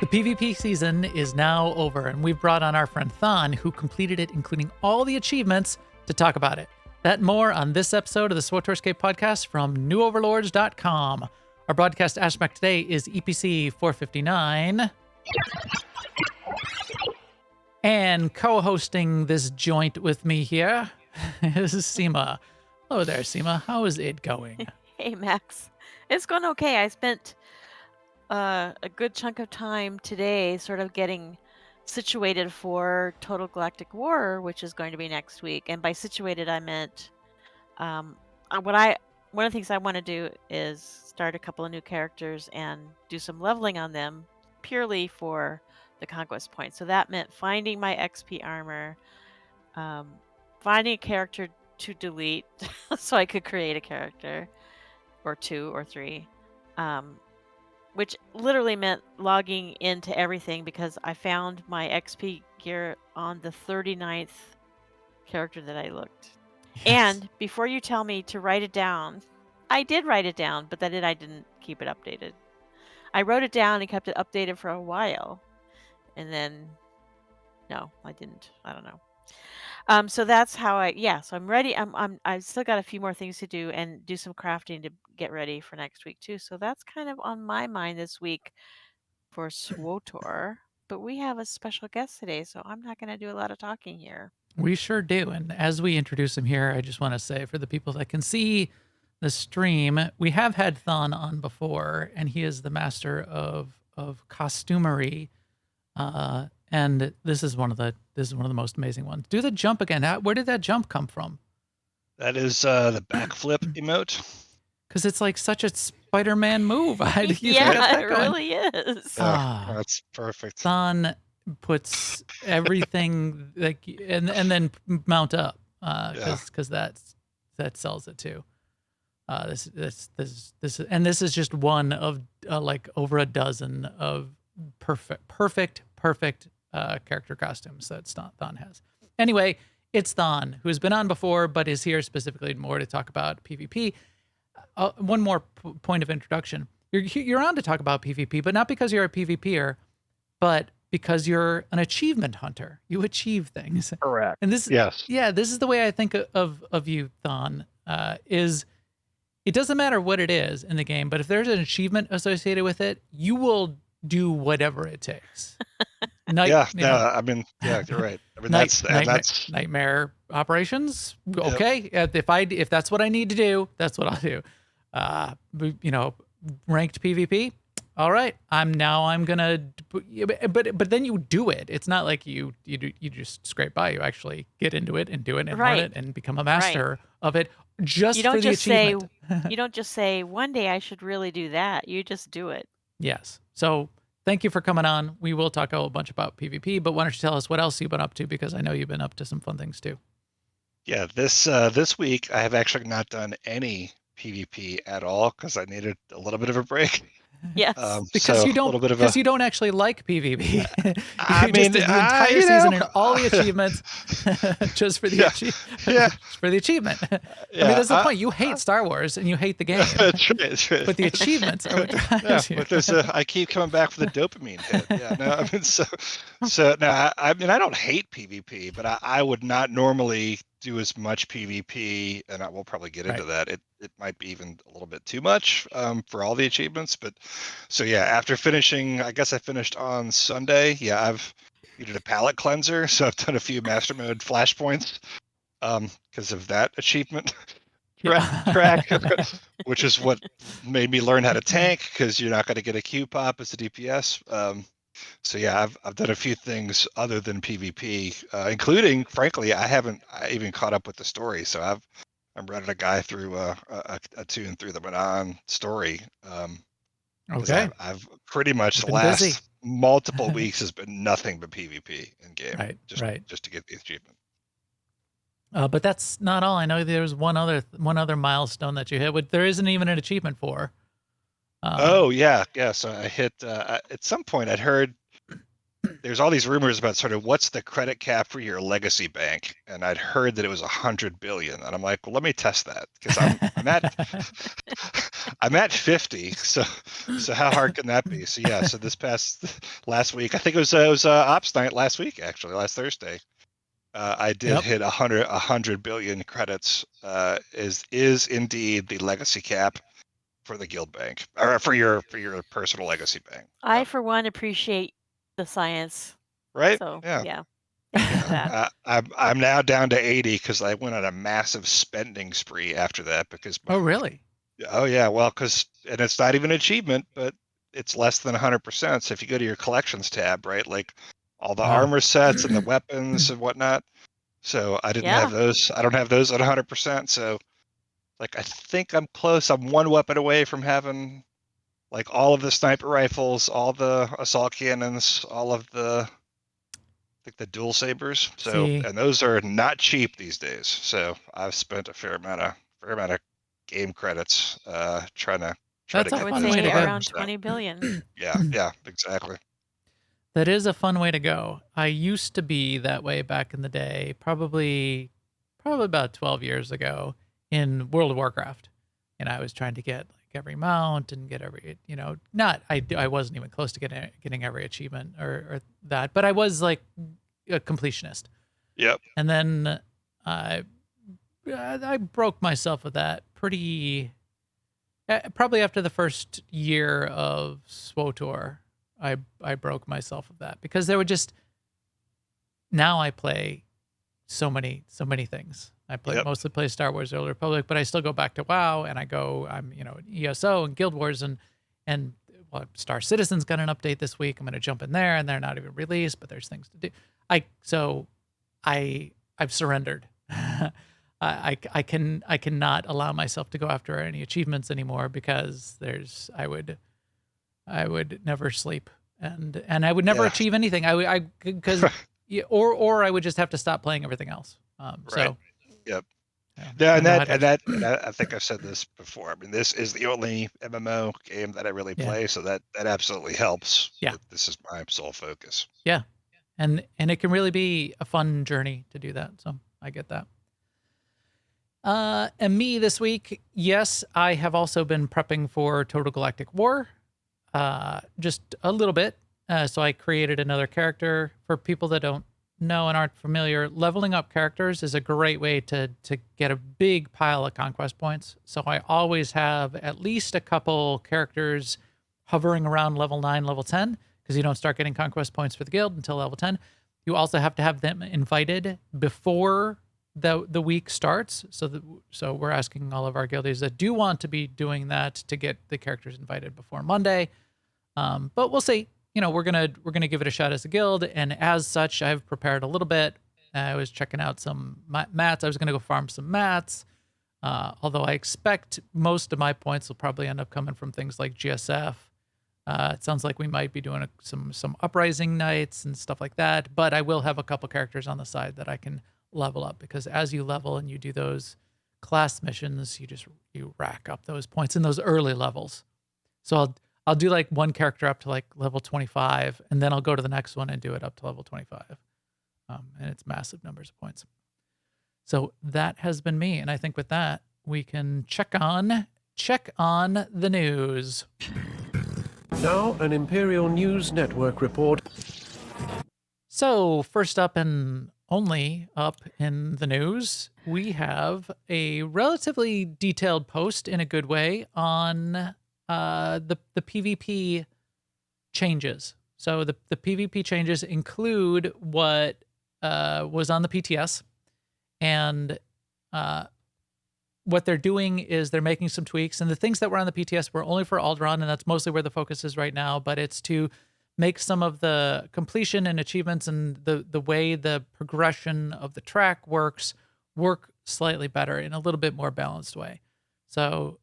The PvP season is now over, and we've brought on our friend Thon, who completed it, including all the achievements, to talk about it. That and more on this episode of the SWTOR Escape podcast from newoverlords.com. Our broadcast aspect today is EPC 459. And co-hosting this joint with me here is Seema. Hello there, Seema. How is it going? Hey, Max. It's going okay. I spent a good chunk of time today sort of getting situated for Total Galactic War, which is going to be next week. And by situated, I meant one of the things I want to do is start a couple of new characters and do some leveling on them purely for the conquest points. So that meant finding my XP armor, finding a character to delete so I could create a character or two or three, which literally meant logging into everything because I found my XP gear on the 39th character that I looked. Yes. And before you tell me to write it down, I did write it down, but then I didn't keep it updated. I wrote it down and kept it updated for a while. And then, no, I didn't. I don't know. So that's how so I'm ready. I've still got a few more things to do and do some crafting to get ready for next week too. So that's kind of on my mind this week for SWTOR. But we have a special guest today, so I'm not going to do a lot of talking here. We sure do. And as we introduce him here, I just want to say for the people that can see the stream, we have had Thon on before, and he is the master of costumery. And this is one of the most amazing ones. Do the jump again. Where did that jump come from? That is the backflip emote. Because it's like such a Spider-Man move. Yeah, it really is. That's perfect. Thon puts everything like and then mount up because that sells it too. This is just one of like over a dozen of perfect character costumes that Thon has. Anyway, it's Thon, who has been on before, but is here specifically more to talk about PvP. One more point of introduction. You're on to talk about PvP, but not because you're a PvPer, but because you're an achievement hunter. You achieve things. Correct. And this is the way I think of you, Thon, is it doesn't matter what it is in the game, but if there's an achievement associated with it, you will do whatever it takes. You're right. I mean, that's nightmare operations. Okay, if that's what I need to do, that's what I'll do. Ranked PvP. All right, I'm gonna. But then you do it. It's not like you just scrape by. You actually get into it and do it and run it and become a master of it. You don't just say one day I should really do that. You just do it. Yes. So thank you for coming on. We will talk a whole bunch about PvP, but why don't you tell us what else you've been up to? Because I know you've been up to some fun things too. Yeah, this week I have actually not done any PvP at all because I needed a little bit of a break. Yes, because you don't actually like PvP. The entire season and all the achievements just for the achievement. I mean, that's the point. You hate Star Wars and you hate the game. That's right. But the achievements are what drives you. But I keep coming back for the dopamine hit. Yeah, no, I mean, so now I don't hate PvP, but I would not normally do as much PvP, and I will probably get into that. It might be even a little bit too much for all the achievements, but so yeah, after finishing, I guess I finished on Sunday. Yeah, I've needed a palette cleanser, so I've done a few master mode flashpoints because of that achievement track, which is what made me learn how to tank because you're not going to get a Q pop as a DPS. So yeah, I've done a few things other than PvP, including, frankly, I even caught up with the story. So I'm running a guy through a tune through the Manon story. Okay. I've pretty much the last multiple weeks has been nothing but PvP in game, just to get the achievement. But that's not all. I know there's one other milestone that you hit, which there isn't even an achievement for. So I hit at some point I'd heard there's all these rumors about sort of what's the credit cap for your legacy bank, and I'd heard that it was 100 billion, and I'm like, well, let me test that because I'm at I'm at 50. So how hard can that be? So yeah. So this last week, I think it was Ops Night last week, actually, last Thursday. I did hit 100 billion credits. Is indeed the legacy cap for the guild bank, or for your personal legacy bank. I, for one, appreciate the science. Right? So, Yeah. yeah. Thank you for that. I'm now down to 80 because I went on a massive spending spree after that because. Oh, really? Oh yeah, well, and it's not even an achievement, but it's less than 100%. So if you go to your collections tab, right, like all the armor sets and the weapons and whatnot. So I didn't have those. I don't have those at 100%. So like I think I'm close. I'm one weapon away from having like all of the sniper rifles, all the assault cannons, all of the the dual sabers. So and those are not cheap these days. So I've spent a fair amount of game credits trying to That's get a I would fun say way to go. around 20 billion. Yeah, exactly. That is a fun way to go. I used to be that way back in the day, probably about 12 years ago in World of Warcraft. And I was trying to get like every mount and get every, not I wasn't even close to getting every achievement or that, but I was like a completionist. Yep. And then I broke myself with that pretty probably after the first year of SWTOR. I broke myself of that because there were just, now I play so many things. I mostly play Star Wars: The Old Republic, but I still go back to WoW, and I'm in ESO and Guild Wars, and well, Star Citizen's got an update this week. I'm going to jump in there, and they're not even released, but there's things to do. I've surrendered. I cannot allow myself to go after any achievements anymore because I would never sleep and I would never achieve anything. Because or I would just have to stop playing everything else. Right. So yep. Yeah, and I think I've said this before. I mean, this is the only MMO game that I really play, so that absolutely helps. Yeah. This is my sole focus. Yeah. And it can really be a fun journey to do that. So I get that. And me this week, yes, I have also been prepping for Total Galactic War. Just a little bit. So I created another character. For people that don't know and aren't familiar, leveling up characters is a great way to get a big pile of conquest points. So I always have at least a couple characters hovering around level 9, level 10, because you don't start getting conquest points for the guild until level 10. You also have to have them invited before the week starts. So we're asking all of our guildies that do want to be doing that to get the characters invited before Monday. But we'll see. We're gonna give it a shot as a guild, and as such, I've prepared a little bit. I was checking out some mats. I was gonna go farm some mats, although I expect most of my points will probably end up coming from things like GSF. It sounds like we might be doing some uprising nights and stuff like that. But I will have a couple characters on the side that I can level up, because as you level and you do those class missions, you rack up those points in those early levels. So I'll do like one character up to like level 25, and then I'll go to the next one and do it up to level 25. And it's massive numbers of points. So that has been me. And I think with that, we can check on the news. Now an Imperial News Network report. So first up, and only up in the news, we have a relatively detailed post in a good way on the PvP changes. So the PvP changes include what was on the PTS, and what they're doing is they're making some tweaks, and the things that were on the PTS were only for Alderaan, and that's mostly where the focus is right now, but it's to make some of the completion and achievements and the way the progression of the track work slightly better in a little bit more balanced way. So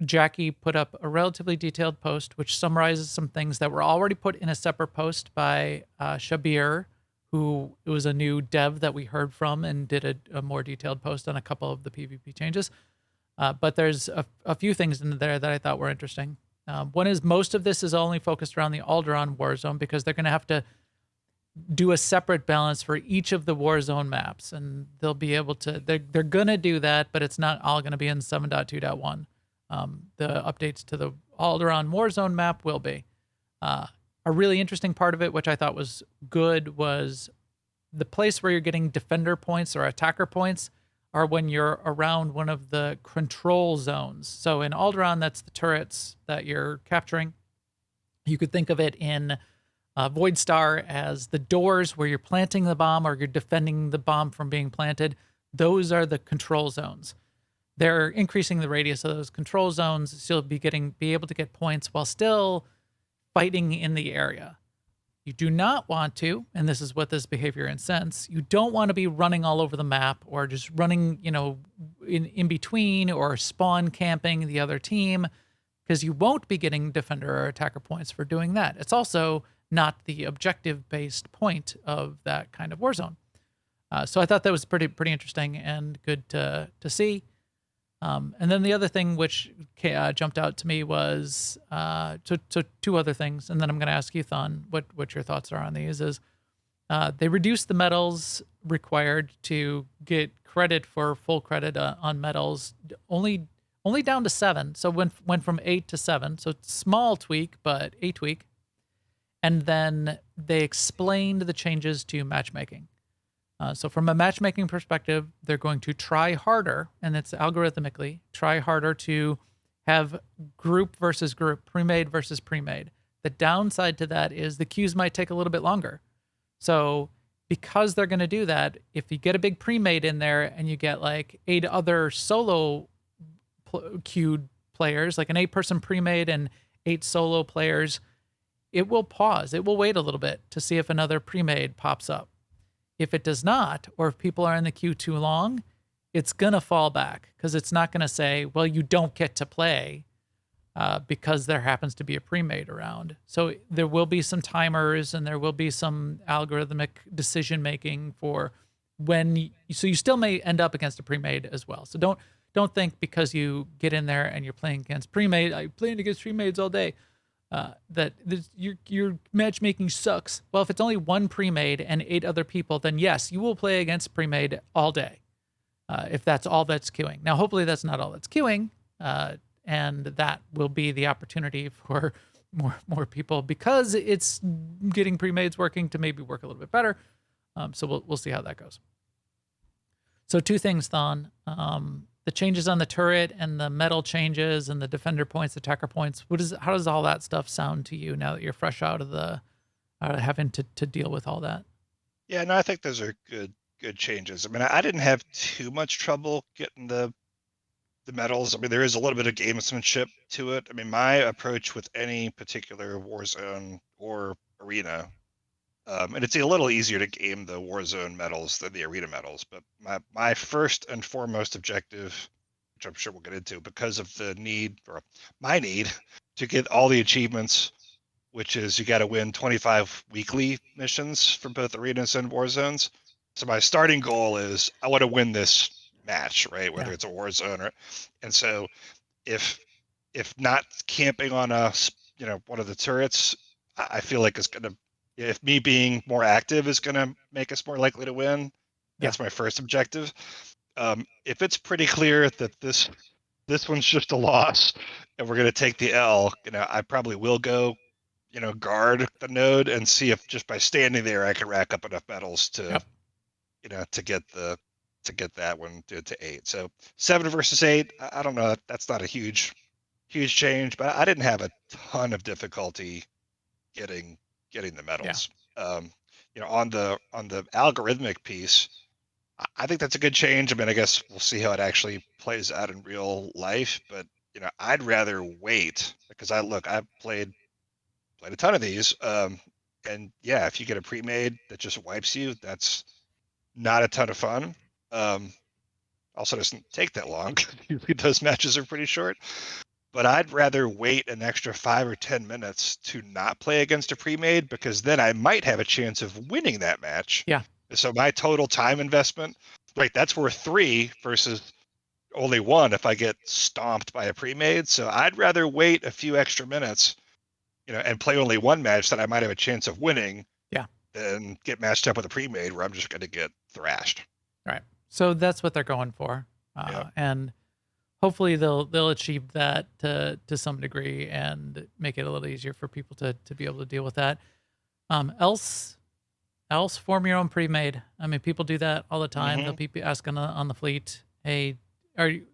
Jackie put up a relatively detailed post which summarizes some things that were already put in a separate post by Shabir, who was a new dev that we heard from and did a more detailed post on a couple of the PvP changes. But there's a few things in there that I thought were interesting. One is most of this is only focused around the Alderaan war zone, because they're going to have to do a separate balance for each of the war zone maps, and they'll be able to, they're going to do that, but it's not all going to be in 7.2.1. The updates to the Alderaan Warzone map will be. A really interesting part of it, which I thought was good, was the place where you're getting defender points or attacker points are when you're around one of the control zones. So in Alderaan, that's the turrets that you're capturing. You could think of it in Void Star as the doors where you're planting the bomb or you're defending the bomb from being planted. Those are the control zones. They're increasing the radius of those control zones, so you'll be able to get points while still fighting in the area. You do not want to, and this is what this behavior incents, you don't want to be running all over the map or just running, in between or spawn camping the other team, because you won't be getting defender or attacker points for doing that. It's also not the objective-based point of that kind of Warzone. So I thought that was pretty interesting and good to see. And then the other thing which jumped out to me was so two other things, and then I'm going to ask you, Thon, what your thoughts are on these. Is they reduced the medals required to get credit for full credit on medals only down to 7. So went from 8 to 7. So small tweak, but a tweak. And then they explained the changes to matchmaking. So from a matchmaking perspective, they're going to try harder, and it's algorithmically, try harder to have group versus group, pre-made versus pre-made. The downside to that is the queues might take a little bit longer. So because they're going to do that, if you get a big pre-made in there and you get like 8 other solo queued players, like an 8-person pre-made and 8 solo players, it will pause. It will wait a little bit to see if another pre-made pops up. If it does not, or if people are in the queue too long, it's going to fall back because it's not going to say, well, you don't get to play because there happens to be a pre-made around. So there will be some timers and there will be some algorithmic decision-making for when, so you still may end up against a pre-made as well. So don't think because you get in there and you're playing against pre-made, I'm playing against pre-mades all day, that your matchmaking sucks. Well, if it's only 1 pre-made and 8 other people, then yes, you will play against pre-made all day. If that's all that's queuing. Now, hopefully that's not all that's queuing, and that will be the opportunity for more people because it's getting pre-mades working to maybe work a little bit better. So we'll see how that goes. So 2 things, Thon. The changes on the turret and the medal changes and the defender points, attacker points. How does all that stuff sound to you now that you're fresh out of having to deal with all that? Yeah, no, I think those are good changes. I mean, I didn't have too much trouble getting the medals. I mean, there is a little bit of gamesmanship to it. I mean, my approach with any particular Warzone or arena, and it's a little easier to game the Warzone medals than the arena medals, but my first and foremost objective, which I'm sure we'll get into, because of my need to get all the achievements, which is you got to win 25 weekly missions for both arenas and Warzones. So my starting goal is I want to win this match, right? Whether it's a Warzone and so if not camping on one of the turrets, I feel like it's gonna, if me being more active is gonna make us more likely to win. That's my first objective. If it's pretty clear that this one's just a loss and we're gonna take the L, I probably will go, guard the node and see if just by standing there I can rack up enough medals to, to get that one to 8. So 7 versus 8, I don't know. That's not a huge change, but I didn't have a ton of difficulty getting the medals. On the algorithmic piece, I think that's a good change. I mean, I guess we'll see how it actually plays out in real life, but I'd rather wait because I've played a ton of these. And yeah, if you get a pre-made that just wipes you, that's not a ton of fun. Also doesn't take that long. Usually those matches are pretty short. But I'd rather wait an extra 5 or 10 minutes to not play against a pre-made because then I might have a chance of winning that match. Yeah. So my total time investment, right, that's worth 3 versus only 1 if I get stomped by a pre-made. So I'd rather wait a few extra minutes, and play only 1 match that I might have a chance of winning. Yeah. Than get matched up with a pre-made where I'm just going to get thrashed. Right. So that's what they're going for. And hopefully they'll achieve that to some degree and make it a little easier for people to be able to deal with that. Else form your own pre-made. I mean, people do that all the time. They'll be asking on the fleet, "Hey, are you?"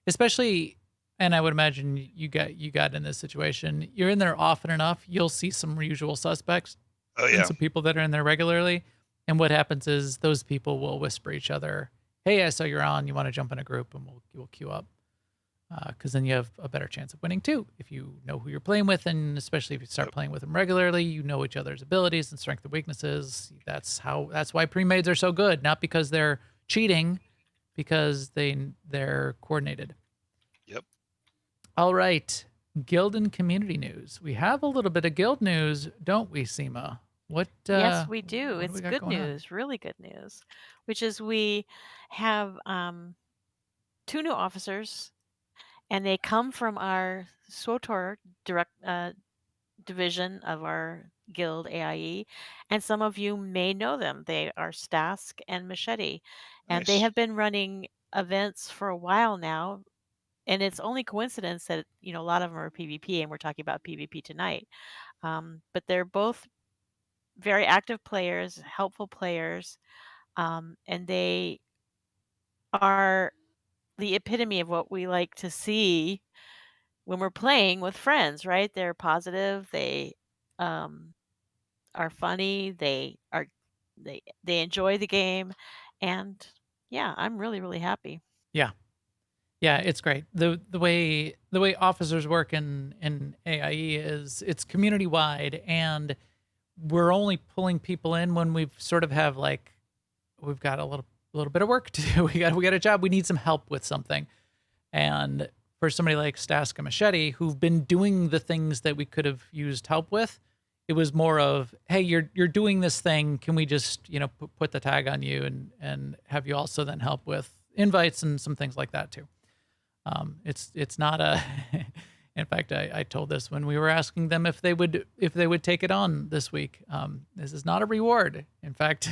Especially, and I would imagine you got in this situation. You're in there often enough, you'll see some usual suspects Oh and yeah. some people that are in there regularly. And what happens is those people will whisper each other, "Hey, I saw you're on. You want to jump in a group, and we'll queue up." Because then you have a better chance of winning too. If you know who you're playing with, and especially if you start playing with them regularly, you know each other's abilities and strengths and weaknesses. That's why pre-mades are so good, not because they're cheating, because they're coordinated. Yep. All right, guild and community news. We have a little bit of guild news, don't we, Seema? What? Yes, we do. What do It's we got good going on? news, really good news, which is we have 2 new officers, and they come from our SWTOR direct division of our guild AIE, and some of you may know them. They are Stask and Machete, and they Nice. have been running events for a while now. And it's only coincidence that a lot of them are PvP, and we're talking about PvP tonight. But they're both very active players, helpful players, and they are the epitome of what we like to see when we're playing with friends, right? They're positive, they um, are funny, they enjoy the game, and yeah, I'm really really happy. Yeah. Yeah, it's great. The way officers work in AIE is it's community wide, and we're only pulling people in when we've sort of have like we've got a little bit of work to do. We got a job. We need some help with something. And for somebody like Stask and Machete, who've been doing the things that we could have used help with, it was more of, hey, you're doing this thing. Can we just put the tag on you and have you also then help with invites and some things like that too. It's not a. In fact, I told this when we were asking them if they would take it on this week. This is not a reward. In fact,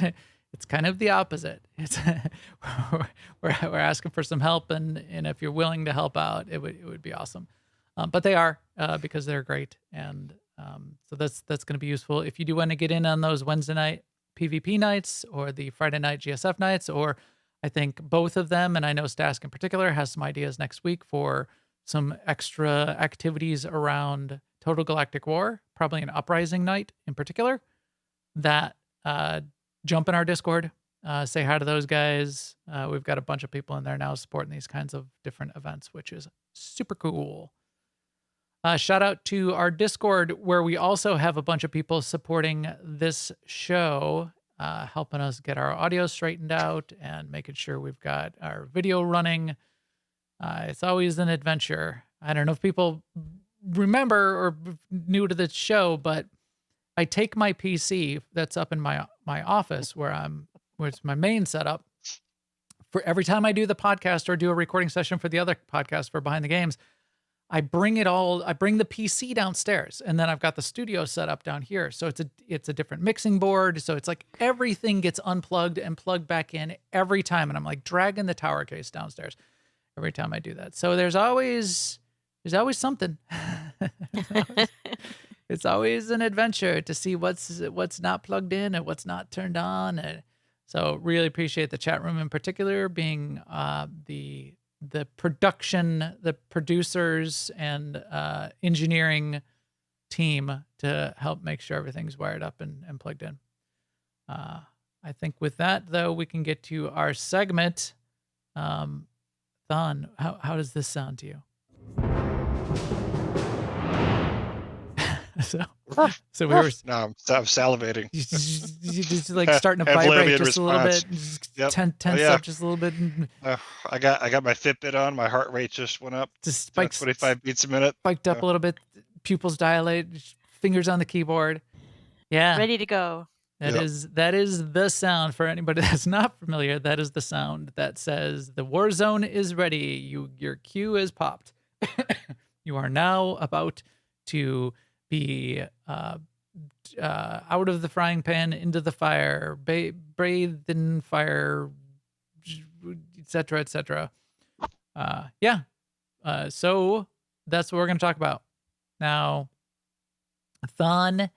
it's kind of the opposite. It's we're asking for some help, and if you're willing to help out, it would be awesome. But they are because they're great, and so that's going to be useful if you do want to get in on those Wednesday night PvP nights or the Friday night GSF nights, or I think both of them, and I know Stask in particular has some ideas next week for some extra activities around Total Galactic War, probably an Uprising night in particular, that jump in our Discord, say hi to those guys. We've got a bunch of people in there now supporting these kinds of different events, which is super cool. Shout out to our Discord, where we also have a bunch of people supporting this show, helping us get our audio straightened out and making sure we've got our video running. It's always an adventure. I don't know if people remember or new to the show, but I take my PC that's up in my office where it's my main setup. For every time I do the podcast or do a recording session for the other podcast for Behind the Games, I bring the PC downstairs, and then I've got the studio set up down here. So it's a different mixing board. So it's like everything gets unplugged and plugged back in every time. And I'm like dragging the tower case downstairs every time I do that. So there's always something. It's always an adventure to see what's not plugged in and what's not turned on. And so really appreciate the chat room in particular being the production, the producers and engineering team to help make sure everything's wired up and plugged in. I think with that though, we can get to our segment. Thon, how does this sound to you? so we were. No, I'm salivating. You just like starting to Have vibrate Labian just a little bit, Yep. tense yeah. up just a little bit, I got my Fitbit on. My heart rate just went up. just to 25 beats a minute. spiked up a little bit, pupils dilate, fingers on the keyboard. Yeah, Ready to go. that is the sound for anybody that's not familiar. That is the sound that says the war zone is ready. Your cue is popped. You are now about to be out of the frying pan into the fire, bathed in fire, etc., etc. Yeah, So that's what we're going to talk about now. Thon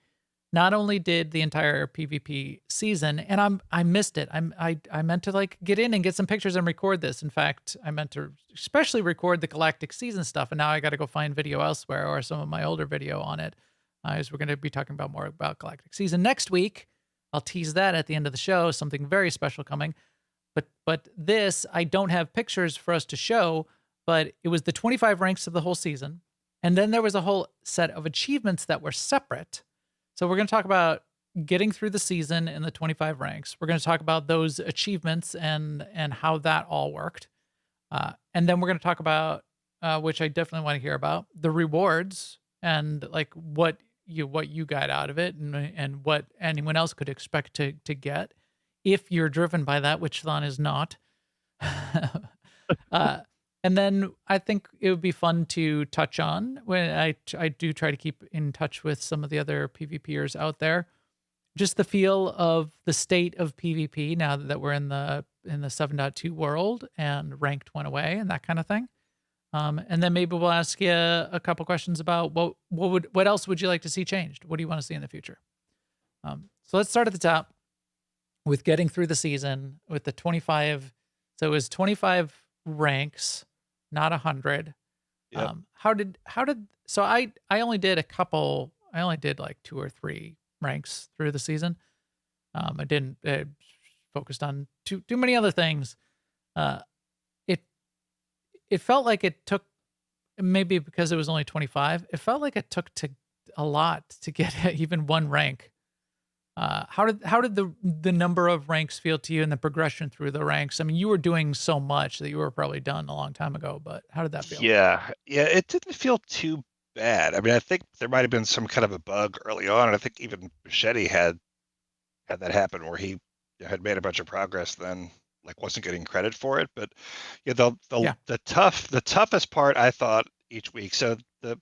not only did the entire PvP season, and I missed it. I meant to like get in and get some pictures and record this. In fact, I meant to especially record the Galactic season stuff, and now I got to go find video elsewhere or some of my older video on it. As we're going to be talking about more about Galactic season next week. I'll tease that at the end of the show. Something very special coming. But this I don't have pictures for us to show. But it was the 25 ranks of the whole season, and then there was a whole set of achievements that were separate. So we're going to talk about getting through the season in the 25 ranks. We're going to talk about those achievements and how that all worked. And then we're going to talk about, which I definitely want to hear about, the rewards and like what you got out of it and what anyone else could expect to get if you're driven by that, which Thon is not. And then I think it would be fun to touch on when I do try to keep in touch with some of the other PvPers out there, just the feel of the state of PvP now that we're in the 7.2 world and ranked went away and that kind of thing. And then maybe we'll ask you a couple questions about what else would you like to see changed? What do you want to see in the future? So let's start at the top with getting through the season with the 25. So it was 25 ranks, not 100. Yep. So I only did like 2 or 3 ranks through the season. I didn't focused on too many other things. It felt like it took, maybe because it was only 25, it felt like it took a lot to get even 1 rank. How did the number of ranks feel to you and the progression through the ranks? I mean, you were doing so much that you were probably done a long time ago, but how did that feel? Yeah, it didn't feel too bad. I mean, I think there might have been some kind of a bug early on, and I think even Machete had that happen where he had made a bunch of progress, then like wasn't getting credit for it. But yeah, the toughest part I thought each week. So the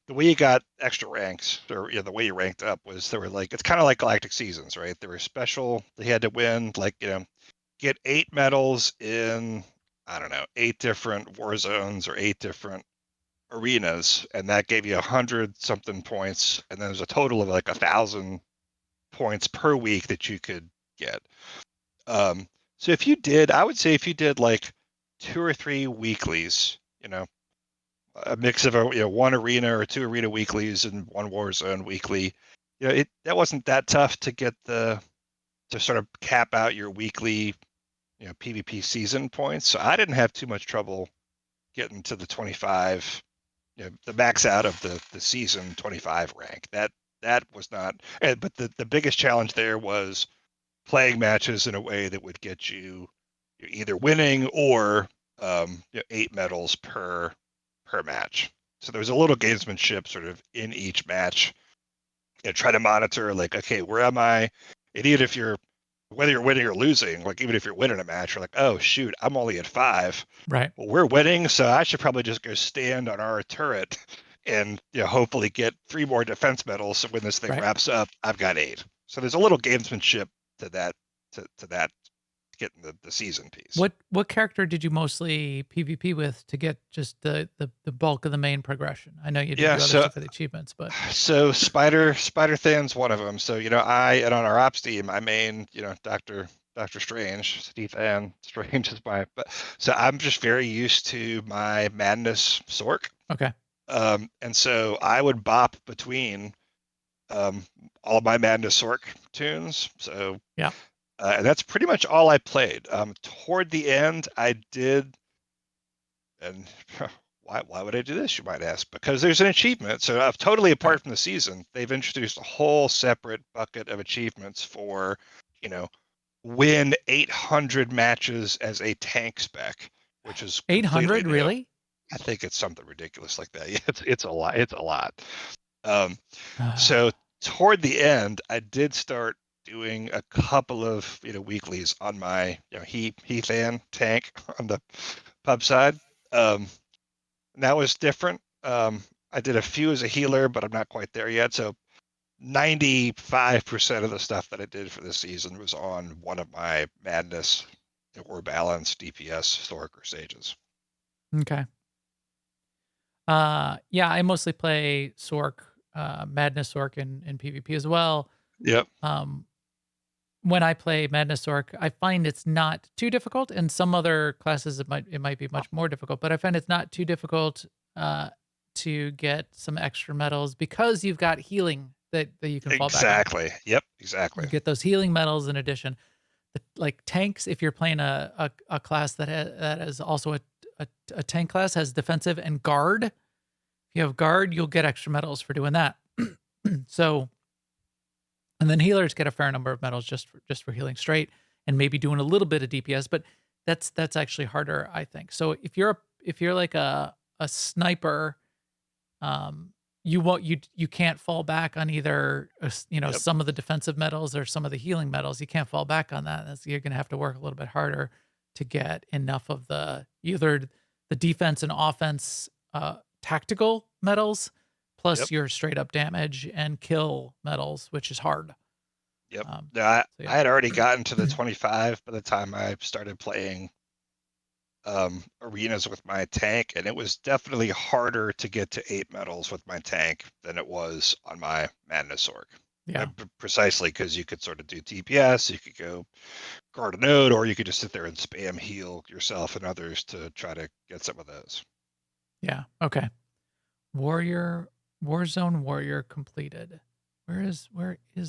way you got extra ranks, or the way you ranked up, was there were like, it's kind of like Galactic seasons, right? There were special, they had to win like get 8 medals in, I don't know, 8 different war zones or 8 different arenas, and that gave you 100 something points, and then there's a total of like 1,000 points per week that you could get. So I would say if you did like 2 or 3 weeklies, a mix of 1 arena or 2 arena weeklies and 1 war zone weekly, that wasn't that tough to get to sort of cap out your weekly PvP season points. So I didn't have too much trouble getting to the 25, the max out of the season 25 rank. That was not, but the biggest challenge there was playing matches in a way that would get you either winning or 8 medals per match. So there was a little gamesmanship sort of in each match. Try to monitor like, okay, where am I? And even if whether you're winning or losing, like even if you're winning a match, you're like, oh shoot, I'm only at 5. Right. Well, we're winning, so I should probably just go stand on our turret and hopefully get 3 more defense medals. So when this thing wraps up, I've got 8. So there's a little gamesmanship to that, getting the season piece. What character did you mostly PvP with to get just the bulk of the main progression? I know you did do other stuff for the achievements, but so Spider Than's one of them. So and on our ops team, I main Doctor Strange, Steve Than. Strange is so I'm just very used to my Madness Sork. Okay. And so I would bop between all of my Madness Sork tunes. So yeah. And that's pretty much all I played. Toward the end, I did, and why would I do this, you might ask? Because there's an achievement. So totally apart from the season, they've introduced a whole separate bucket of achievements for, win 800 matches as a tank spec, which is 800, really? I think it's something ridiculous like that. Yeah, it's a lot. It's a lot. So toward the end, I did start doing a couple of weeklies on my Heath and tank on the pub side. And that was different. I did a few as a healer, but I'm not quite there yet. So 95% of the stuff that I did for this season was on one of my Madness or Balance DPS Thoric or Sages. Okay. Yeah, I mostly play Sork, Madness Sork in PvP as well. Yep. Um, when I play Madness Sork, I find it's not too difficult. In some other classes, it might be much more difficult, but I find it's not too difficult uh, to get some extra medals because you've got healing that you can fall back on. Exactly. Yep. You Exactly. get those healing medals in addition. Like tanks, if you're playing a class that is also a tank class, has defensive and guard. If you have guard, you'll get extra medals for doing that. So, and then healers get a fair number of medals just for healing straight and maybe doing a little bit of DPS, but that's actually harder, I think. So if you're like a sniper, you can't fall back on either Yep. some of the defensive medals or some of the healing medals. You can't fall back on that. You're going to have to work a little bit harder to get enough of either the defense and offense tactical medals plus Yep. your straight up damage and kill medals, which is hard. Yep. Um, Yeah, so yeah. I had already gotten to the 25 by the time I started playing arenas with my tank, and it was definitely harder to get to 8 medals with my tank than it was on my Madness Orc. Yeah. Precisely because you could sort of do DPS, you could go guard a node, or you could just sit there and spam heal yourself and others to try to get some of those. Yeah. Okay. Warzone Warrior completed. Where is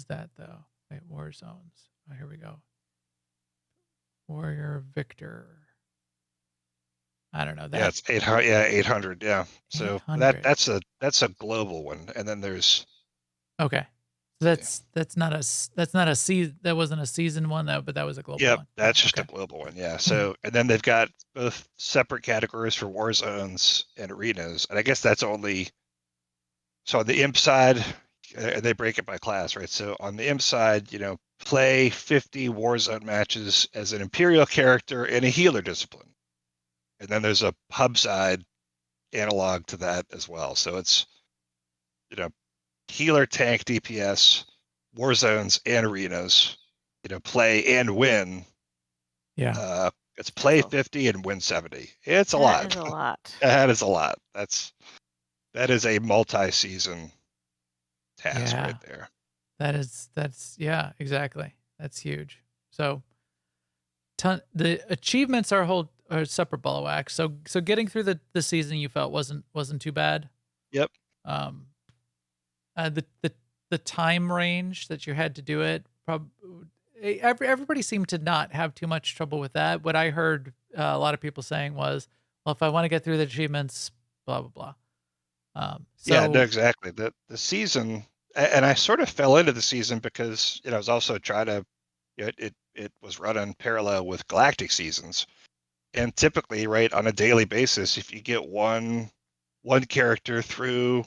that though? Wait, War Zones. Oh, here we go. Warrior Victor. I don't know that. Yeah, it's 800. Yeah, 800. Yeah. So 800. that's a global one, and then there's Okay. That's not a season. That wasn't a season one though, but that was a global Yep, one. that's Yeah, just a okay. global one. Yeah. So, and then they've got both separate categories for war zones and arenas. And I guess that's only so on the imp side, they break it by class, right? So on the imp side, play 50 war zone matches as an imperial character in a healer discipline. And then there's a hub side analog to that as well. So it's, healer, tank, DPS, war zones, and arenas, play and win. Yeah. It's play So 50 and win 70. It's a that lot. is a lot. That is a lot. That is a multi-season task right Yeah. there. That's yeah, exactly. That's huge. So the achievements are a separate ball of wax. So getting through the season you felt wasn't too bad. Yep. Um the time range that you had to do it, everybody seemed to not have too much trouble with that. What I heard a lot of people saying was, well, if I want to get through the achievements, blah blah blah. Yeah, no, So exactly. The season, and I sort of fell into the season because I was also trying to, it was running parallel with Galactic seasons, and typically, right, on a daily basis, if you get one character through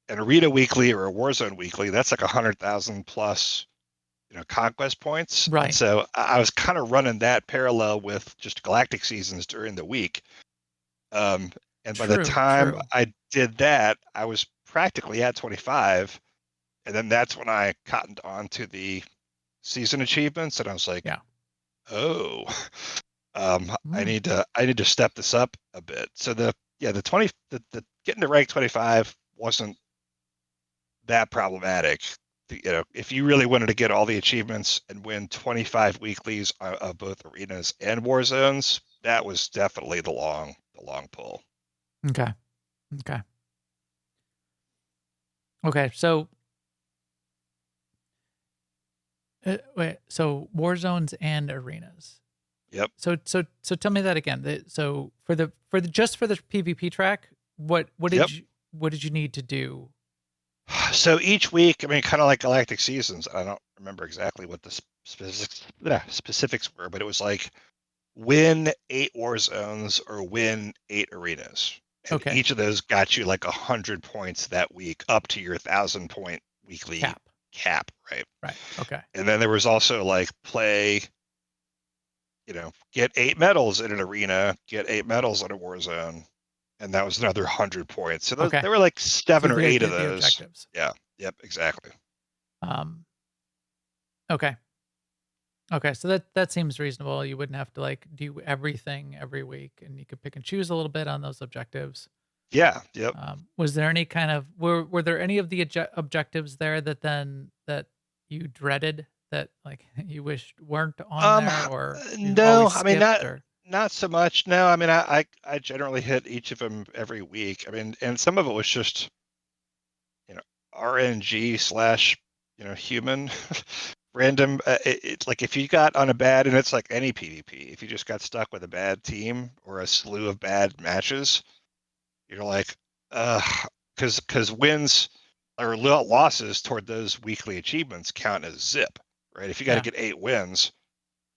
an arena weekly or a warzone weekly, that's like 100,000 plus, conquest points. And right. so I was kind of running that parallel with just Galactic seasons during the week. And by the time True. I did that, I was practically at 25. And then that's when I cottoned on to the season achievements, and I was like, Yeah. oh, I Mm. need to step this up a bit. So the getting to rank 25 wasn't that problematic. If you really wanted to get all the achievements and win 25 weeklies of both arenas and war zones, that was definitely the long pull. Okay. Okay. So wait. So war zones and arenas. Yep. So tell me that again. So for the just for the PvP track, what Yep. did you need to do? So each week, I mean, kind of like Galactic Seasons. I don't remember exactly what the specifics were, but it was like win 8 war zones or win 8 arenas, and Okay. each of those got you like 100 points that week, up to your 1,000-point weekly cap, right? Right. Okay. And then there was also like play, get 8 medals in an arena, get 8 medals in a war zone, and that was another 100 points. So Okay. there were like 7 So or 8 of the those. objectives. Yeah. Yep. Exactly. Okay. Okay. So that seems reasonable. You wouldn't have to like do everything every week, and you could pick and choose a little bit on those objectives. Yeah. Yep. Was there any kind of were there any of the objectives there that you dreaded that like you wished weren't on there or you No, always I mean skipped or not so much. No, I mean I generally hit each of them every week. I mean, and some of it was just you know RNG slash human random. It's like if you got on a bad, and it's like any PvP, if you just got stuck with a bad team or a slew of bad matches, you're like, because wins or losses toward those weekly achievements count as zip, right? If you got to yeah get 8 wins,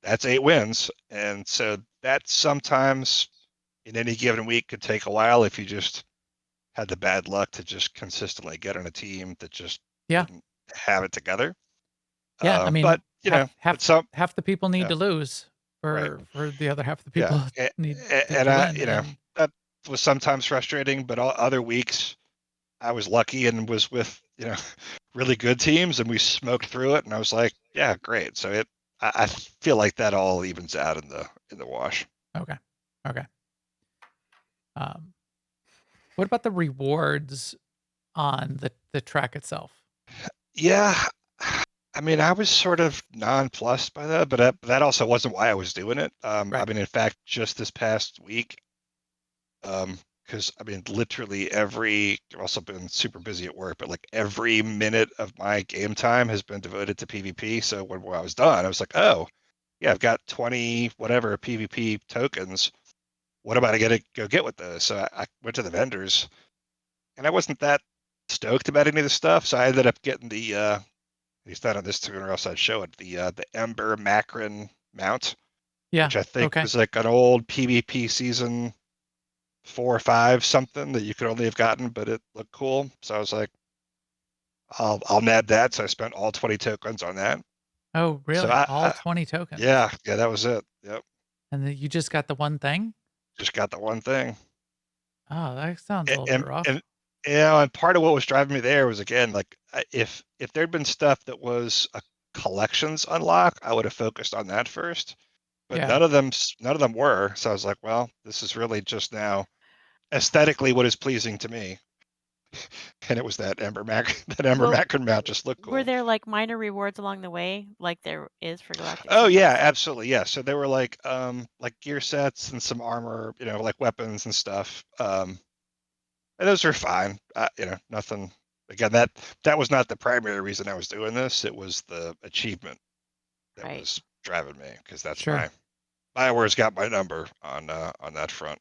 that's 8 wins. And so that sometimes in any given week could take a while if you just had the bad luck to just consistently get on a team that just yeah didn't have it together. yeah I But mean but some, half the people need yeah, to lose right, for the other half of the yeah, people need and to I, win and that was sometimes frustrating, but all other weeks I was lucky and was with really good teams, and we smoked through it, and I was like, yeah, great. So I feel like that all evens out in the wash. okay okay um what about the rewards on the track itself Yeah, I mean, I was sort of nonplussed by that, but that also wasn't why I was doing it. I right mean, in fact, just this past week, because I mean, literally I've also been super busy at work, but like every minute of my game time has been devoted to PvP. So when I was done, I was like, oh, yeah, I've got 20 whatever PvP tokens. What am I gonna go get with those? So I went to the vendors, and I wasn't that stoked about any of the stuff. So I ended up getting he's not on this tune or else I'd show it. The Ember Macron mount, yeah which I think okay was like an old PvP season 4 or 5 something that you could only have gotten, but it looked cool. So I was like, I'll nab that. So I spent all 20 tokens on that. oh So really all 20 tokens yeah, that was it. Yep, and then you just got the one thing just got the one thing. oh that sounds a little bit And rough and part of what was driving me there was again like if there'd been stuff that was a collections unlock, I would have focused on that first. But yeah none of them were. So I was like, well, this is really just now aesthetically what is pleasing to me. And it was that that Ember Well, Macron mount just looked were cool. there like minor rewards along the way, like there is for Galactic Oh yeah, Seasons? absolutely. Yeah. So there were like gear sets and some armor, like weapons and stuff. And those are fine. Nothing. Again, that was not the primary reason I was doing this. It was the achievement that Right. was driving me because that's sure BioWare's got my number on that front.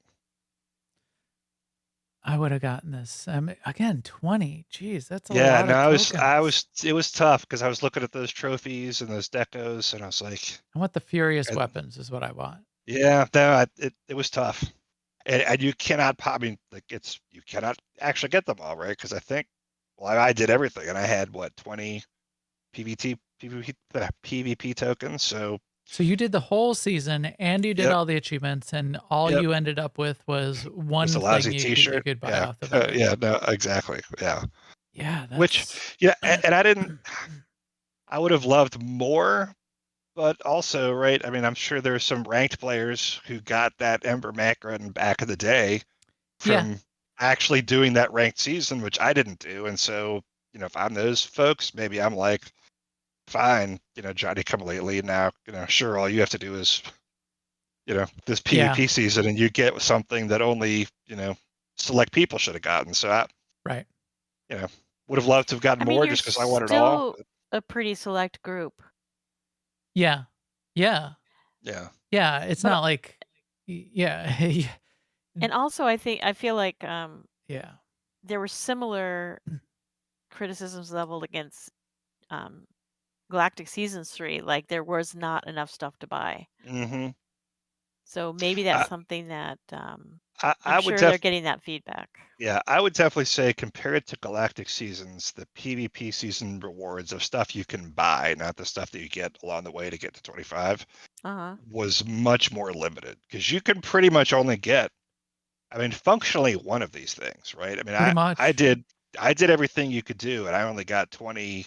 I would have gotten this. Again, 20. Geez, that's a Yeah, lot no, of tokens. it was tough because I was looking at those trophies and those decos, and I was like, I want the furious and- weapons is what I want. yeah, no, it was tough, and you cannot, I mean, like you cannot actually get them all, right? Because I think, well, I did everything, and I had what 20 PvP tokens, so So you did the whole season and you did yep, all the achievements and all yep, you ended up with was was one a thing lousy you T-shirt, could buy yeah, off the vendor. yeah, no, exactly, yeah, Yeah, which, that's yeah, and I didn't, I would have loved more. But also, right, I mean, I'm sure there's some ranked players who got that Ember Macron back in the day yeah, from actually doing that ranked season, which I didn't do. And so, if I'm those folks, maybe I'm like, fine, Johnny come lately. Now, sure, all you have to do is, this yeah, PvP season and you get something that only, select people should have gotten. So right. you know, would have loved to have gotten I mean, more you're just because I want it all. still a pretty select group. Yeah. Yeah. Yeah. Yeah, it's But not like yeah. and also I feel like yeah. there were similar criticisms leveled against um Galactic Seasons 3, like there was not enough stuff to buy. hmm So maybe that's I, something that I'm I would sure they're getting that feedback. Yeah, I would definitely say compared to Galactic Seasons, the PvP season rewards of stuff you can buy, not the stuff that you get along the way to get to 25, Uh-huh. was much more limited because you can pretty much only get, I mean, functionally one of these things, right? I mean, Pretty I much. did everything you could do, and I only got 20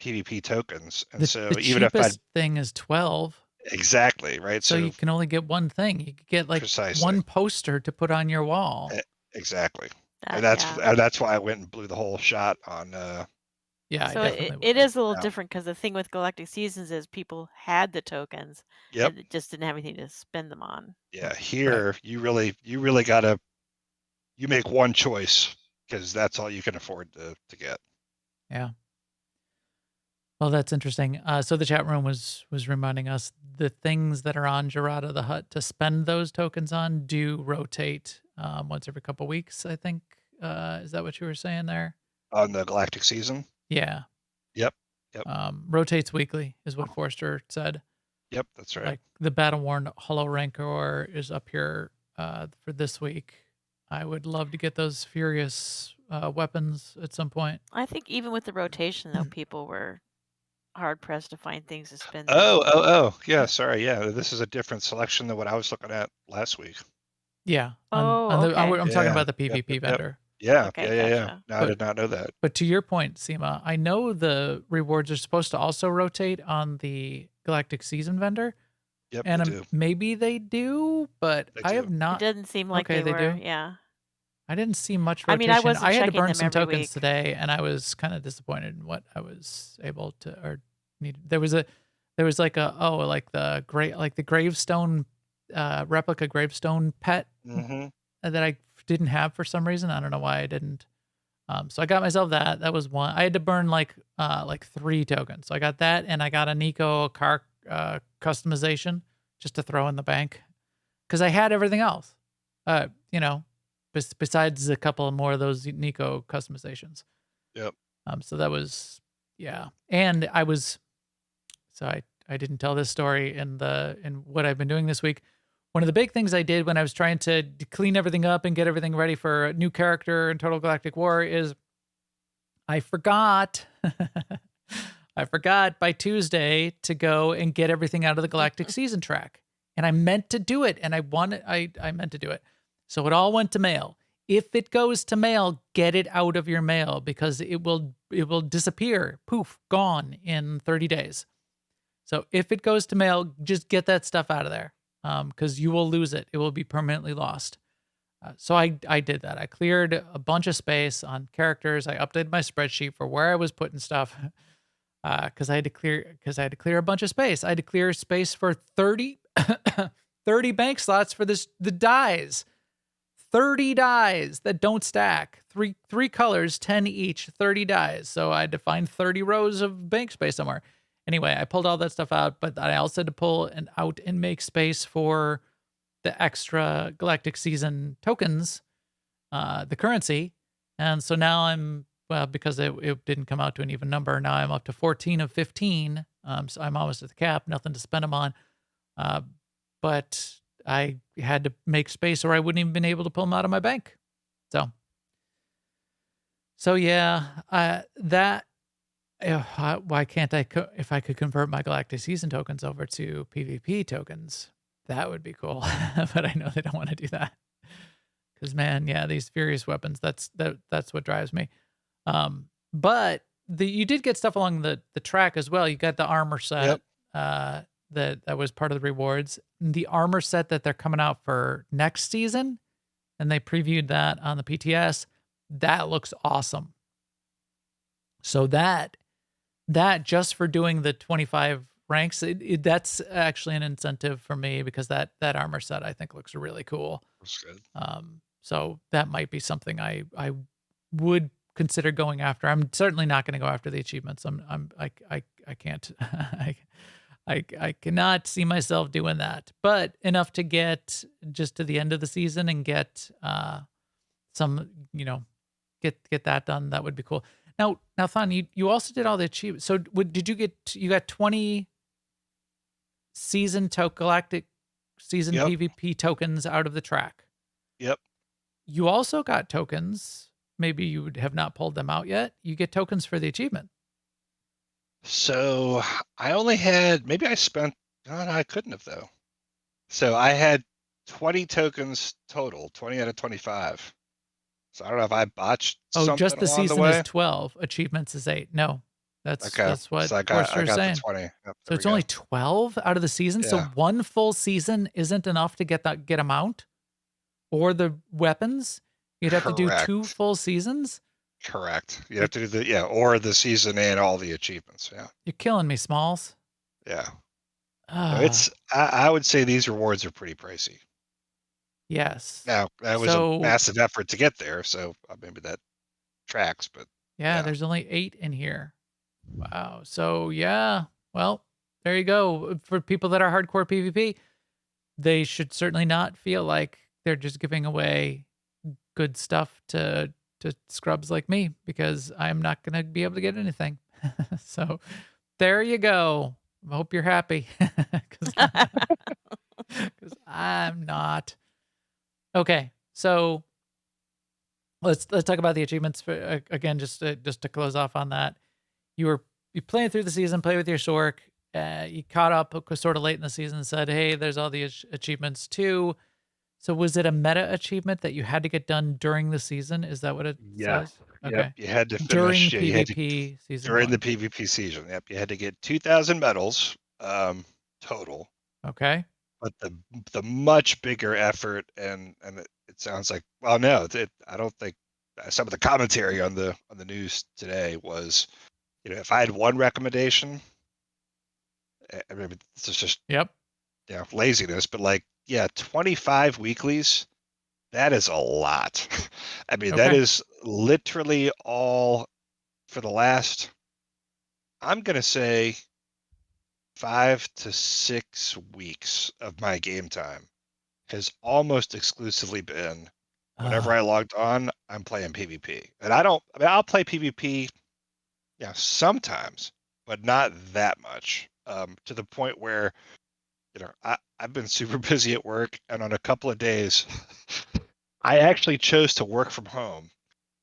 PvP tokens, and The so even if I cheapest thing is 12. exactly right, So you so can only get one thing. You could get like precisely. one poster to put on your wall. Exactly. That, yeah. And that's why I went and blew the whole shot on Yeah, I So definitely it would. is a little yeah. different because the thing with Galactic Seasons is people had the tokens Yep. and just didn't have anything to spend them on. Yeah. Right. Here you really gotta you make one choice because that's all you can afford to get. Yeah. Well, that's interesting. So the chat room was reminding us the things that are on Gerada the Hut to spend those tokens on do rotate once every couple weeks, I think. Is that what you were saying there? On the Galactic season. Yeah. Yep. Yep. Rotates weekly is what Forster said. Yep. That's right. Like the Battle Worn Hollow Rancor is up here for this week. I would love to get those Furious weapons at some point. I think even with the rotation, though, people were hard pressed to find things to spend them Oh, on. yeah. Sorry. Yeah. This is a different selection than what I was looking at last week. Yeah. Oh, on the, okay. I'm talking about the Yep. PvP vendor. Yeah. Okay, Yeah. gotcha. No, I did not know that. But to your point, Seema, I know the rewards are supposed to also rotate on the Galactic Season vendor, Yep. and They do. maybe they do, but They I have do. It not. didn't seem like Okay, they they were. do. Yeah. I didn't see much I mean, I rotation. wasn't I had to checking burn them some every tokens week. today, and I was kind of disappointed in what I was able to or needed. There was like the gravestone replica gravestone pet Mm-hmm. that I didn't have for some reason. I don't know why I didn't. So I got myself that. That was one. I had to burn like 3 tokens. So I got that, and I got a Nico car customization just to throw in the bank because I had everything else. You know, besides a couple more of those Nico customizations. Yep. So that was and I was I didn't tell this story in what I've been doing this week. One of the big things I did when I was trying to clean everything up and get everything ready for a new character in Total Galactic War is I forgot I forgot by Tuesday to go and get everything out of the Galactic Season track. And I meant to do it, and I meant to do it. So it all went to mail. If it goes to mail, get it out of your mail because it will disappear, poof, gone in 30 days. So if it goes to mail, just get that stuff out of there because you will lose it. It will be permanently lost. So I did that. I cleared a bunch of space on characters. I updated my spreadsheet for where I was putting stuff because I had to clear a bunch of space. I had to clear space for 30 bank slots for the dies. 30 dies that don't stack. Three colors, 10 each, 30 dies. So I had to find 30 rows of bank space somewhere. Anyway, I pulled all that stuff out, but I also had to pull out and make space for the extra Galactic Season tokens, the currency. And so now because it didn't come out to an even number, now I'm up to 14 of 15. So I'm almost at the cap, nothing to spend them on. But I had to make space or I wouldn't even been able to pull them out of my bank. So yeah, why can't if I could convert my Galactic Season tokens over to PvP tokens, that would be cool. But I know they don't want to do that. Because man, yeah, these Furious weapons, that's what drives me. But you did get stuff along the track as well. You got the armor set that was part of the rewards. The armor set that they're coming out for next season, and they previewed that on the PTS. That looks awesome. So that just for doing the 25 ranks, that's actually an incentive for me because that armor set I think looks really cool. That's good. So that might be something I would consider going after. I'm certainly not going to go after the achievements. I can't. I cannot see myself doing that. But enough to get just to the end of the season and get some, get that done. That would be cool. Now, Thon, you also did all the achievements. So you got 20 Galactic Season PvP tokens out of the track. Yep. You also got tokens. Maybe you would have not pulled them out yet. You get tokens for the achievement. So I only had, maybe I spent, no, I couldn't have though. So I had 20 tokens total, 20 out of 25. So I don't know if I botched something just the along season the way. is 12, achievements is 8. No, that's what so I got Forster's saying. the 20. Yep, So it's only 12 out of the season. Yeah. So one full season isn't enough to get amount or the weapons. You'd have to do 2 Correct. full seasons? Correct. You have to do or the season and all the achievements. Yeah. You're killing me, Smalls. Yeah. So Ah, I would say these rewards are pretty pricey. yes. Now, that was a So, massive effort to get there, so maybe that tracks, but yeah, yeah. there's only 8 in here. Wow. So, yeah. Well, there you go. For people that are hardcore PvP, they should certainly not feel like they're just giving away good stuff to scrubs like me, because I'm not going to be able to get anything. So, there you go. I hope you're happy, because I'm not. Okay, so let's talk about the achievements for again, just to close off on that. You playing through the season, play with your Sork. You caught up sort of late in the season and said, "Hey, there's all the achievements too." So was it a meta achievement that you had to get done during the season? Is that what it Yes. says? Yep. Okay. You had to During finish. Yeah, you had to PvP season during the 1. PvP season. Yep. You had to get 2,000 medals total. Okay. But the much bigger effort, and it sounds like, well, no, I don't think some of the commentary on the news today was, if I had one recommendation, I mean, this is just Yep. laziness, but 25 weeklies, that is a lot. I mean, that Okay. is literally all for the last, I'm gonna say, 5 to 6 weeks of my game time has almost exclusively been whenever I logged on, I'm playing PvP. And I'll play PvP, sometimes, but not that much. To the point where, I've been super busy at work, and on a couple of days, I actually chose to work from home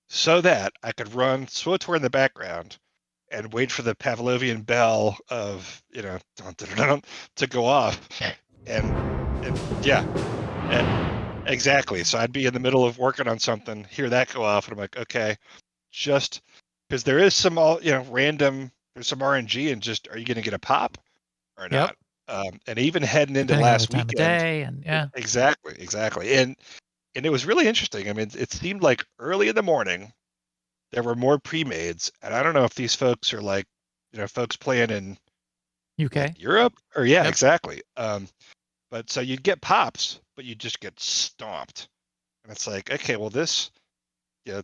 so that I could run SWTOR in the background and wait for the Pavlovian bell of, dun, dun, dun, to go off. And yeah, exactly. So I'd be in the middle of working on something, hear that go off, and I'm like, okay, just because there is some random, there's some RNG, and just, are you going to get a pop or Yep. not? And even heading into Depending on the last time of weekend, day, and yeah. exactly, and it was really interesting. I mean, it seemed like early in the morning there were more pre-mades, and I don't know if these folks are folks playing in UK. Europe or yeah, Yep. exactly. But so you'd get pops, but you just get stomped, and it's like, okay, well, this, yeah,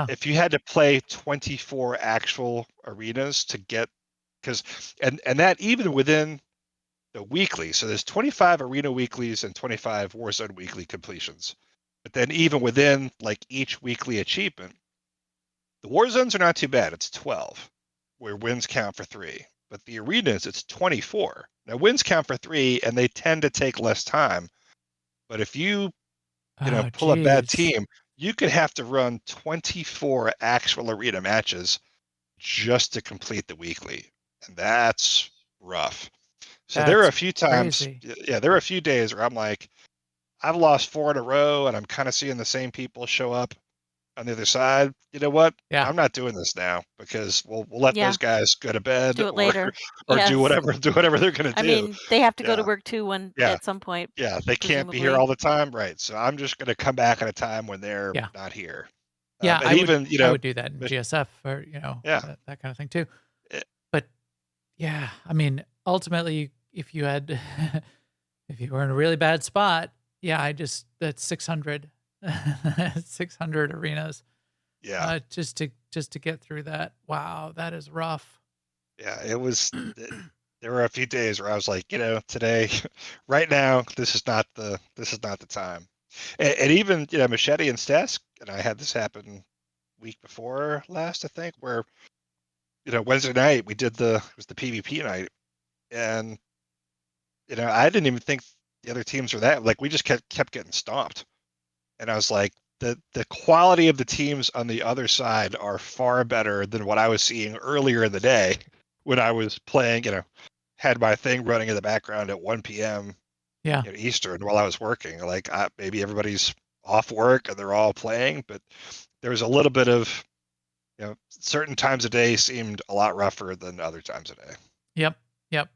if you had to play 24 actual arenas to get, because and that even within the weekly, so there's 25 arena weeklies and 25 Warzone weekly completions, but then even within each weekly achievement, the Warzones are not too bad. It's 12, where wins count for 3. But the arenas, it's 24. Now, wins count for 3, and they tend to take less time. But if you, Oh, pull a bad geez. team, you could have to run 24 actual arena matches just to complete the weekly. And that's rough. So there are That's a few times, crazy. there are a few days where I'm like, I've lost 4 in a row, and I'm kind of seeing the same people show up on the other side. You know what? Yeah. I'm not doing this now, because we'll let Yeah. those guys go to bed Do it or later. or do Yes. whatever they're gonna I do. mean, they have to go to Yeah. work too Yeah. at some point, Yeah. They can't be here presumably. all the time, right? So I'm just gonna come back at a time when they're Yeah. not here. Yeah, And even I would do that in but- GSF, or yeah. that kind of thing too. Eh, But yeah, I mean, ultimately, if you had, if you were in a really bad spot, yeah, that's 600, 600 arenas, Yeah. just to get through that. Wow, that is rough. Yeah. It was. There were a few days where I was like, today, right now, this is not the time. And even Machete and Stesk, and I had this happen week before last, I think, where Wednesday night it was the PvP night, and I didn't even think the other teams were that, we just kept getting stomped, and I was like, the quality of the teams on the other side are far better than what I was seeing earlier in the day when I was playing, had my thing running in the background at 1 p.m. Yeah. Eastern while I was working. Maybe everybody's off work and they're all playing, but there was a little bit of, certain times a day seemed a lot rougher than other times a day. Yep. Yep.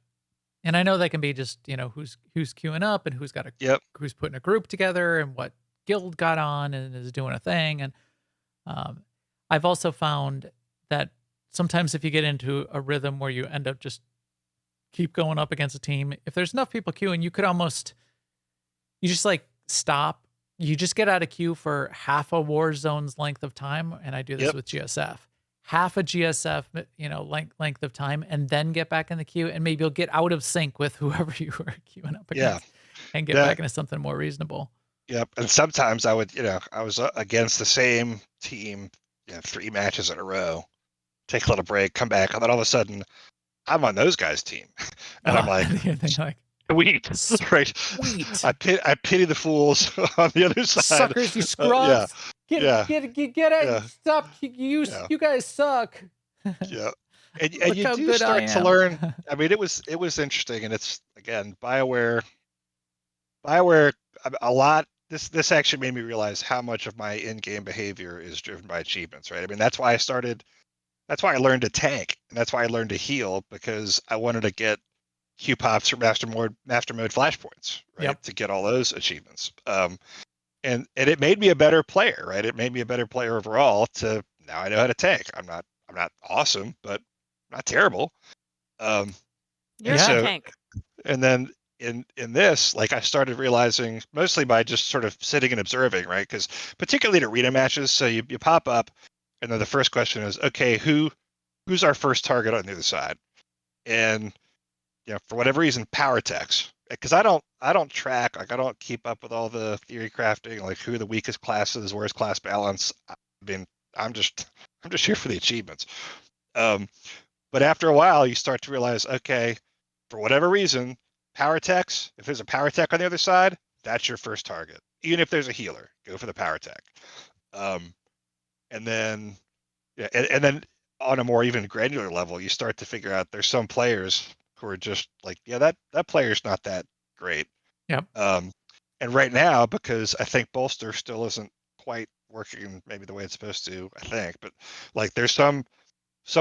And I know that can be just, who's queuing up and who's Yep. who's putting a group together and what guild got on and is doing a thing. And I've also found that sometimes if you get into a rhythm where you end up just keep going up against a team, if there's enough people queuing, you just like stop. You just get out of queue for half a war zone's length of time. And I do this with GSF. Half a GSF, length of time, and then get back in the queue, and maybe you'll get out of sync with whoever you were queuing up against, and get back into something more reasonable. Yep, and sometimes I would, I was against the same team, 3 matches in a row, take a little break, come back, and then all of a sudden, I'm on those guys' team, and I'm like, sweet, right? Sweet. I pity the fools on the other side. Suckers, you scrubs. Get it. Yeah. Stop. You guys suck. Yeah. And you do start to learn. I mean, it was interesting, and it's, again, BioWare a lot. This actually made me realize how much of my in-game behavior is driven by achievements, right? I mean, that's why I learned to tank, and that's why I learned to heal, because I wanted to get Q pops or master mode flashpoints, right? To get all those achievements. And it made me a better player, right? It made me a better player overall. Now I know how to tank. I'm not awesome, but I'm not terrible. You're a tank. And then in this, like, I started realizing, mostly by just sort of sitting and observing, right? Because particularly in arena matches, so you pop up, and then the first question is, okay, who's our first target on the other side? And for whatever reason, power techs, because I don't track, like, I don't keep up with all the theory crafting, like who the weakest class is, where's class balance. I mean, I'm just here for the achievements. But after a while, you start to realize, okay, for whatever reason, power techs, if there's a power tech on the other side, that's your first target. Even if there's a healer, go for the power tech. And then on a more even granular level, you start to figure out there's some players who are just like, that player's not that great. Yep. And right now, because I think Bolster still isn't quite working maybe the way it's supposed to, I think, but like there's some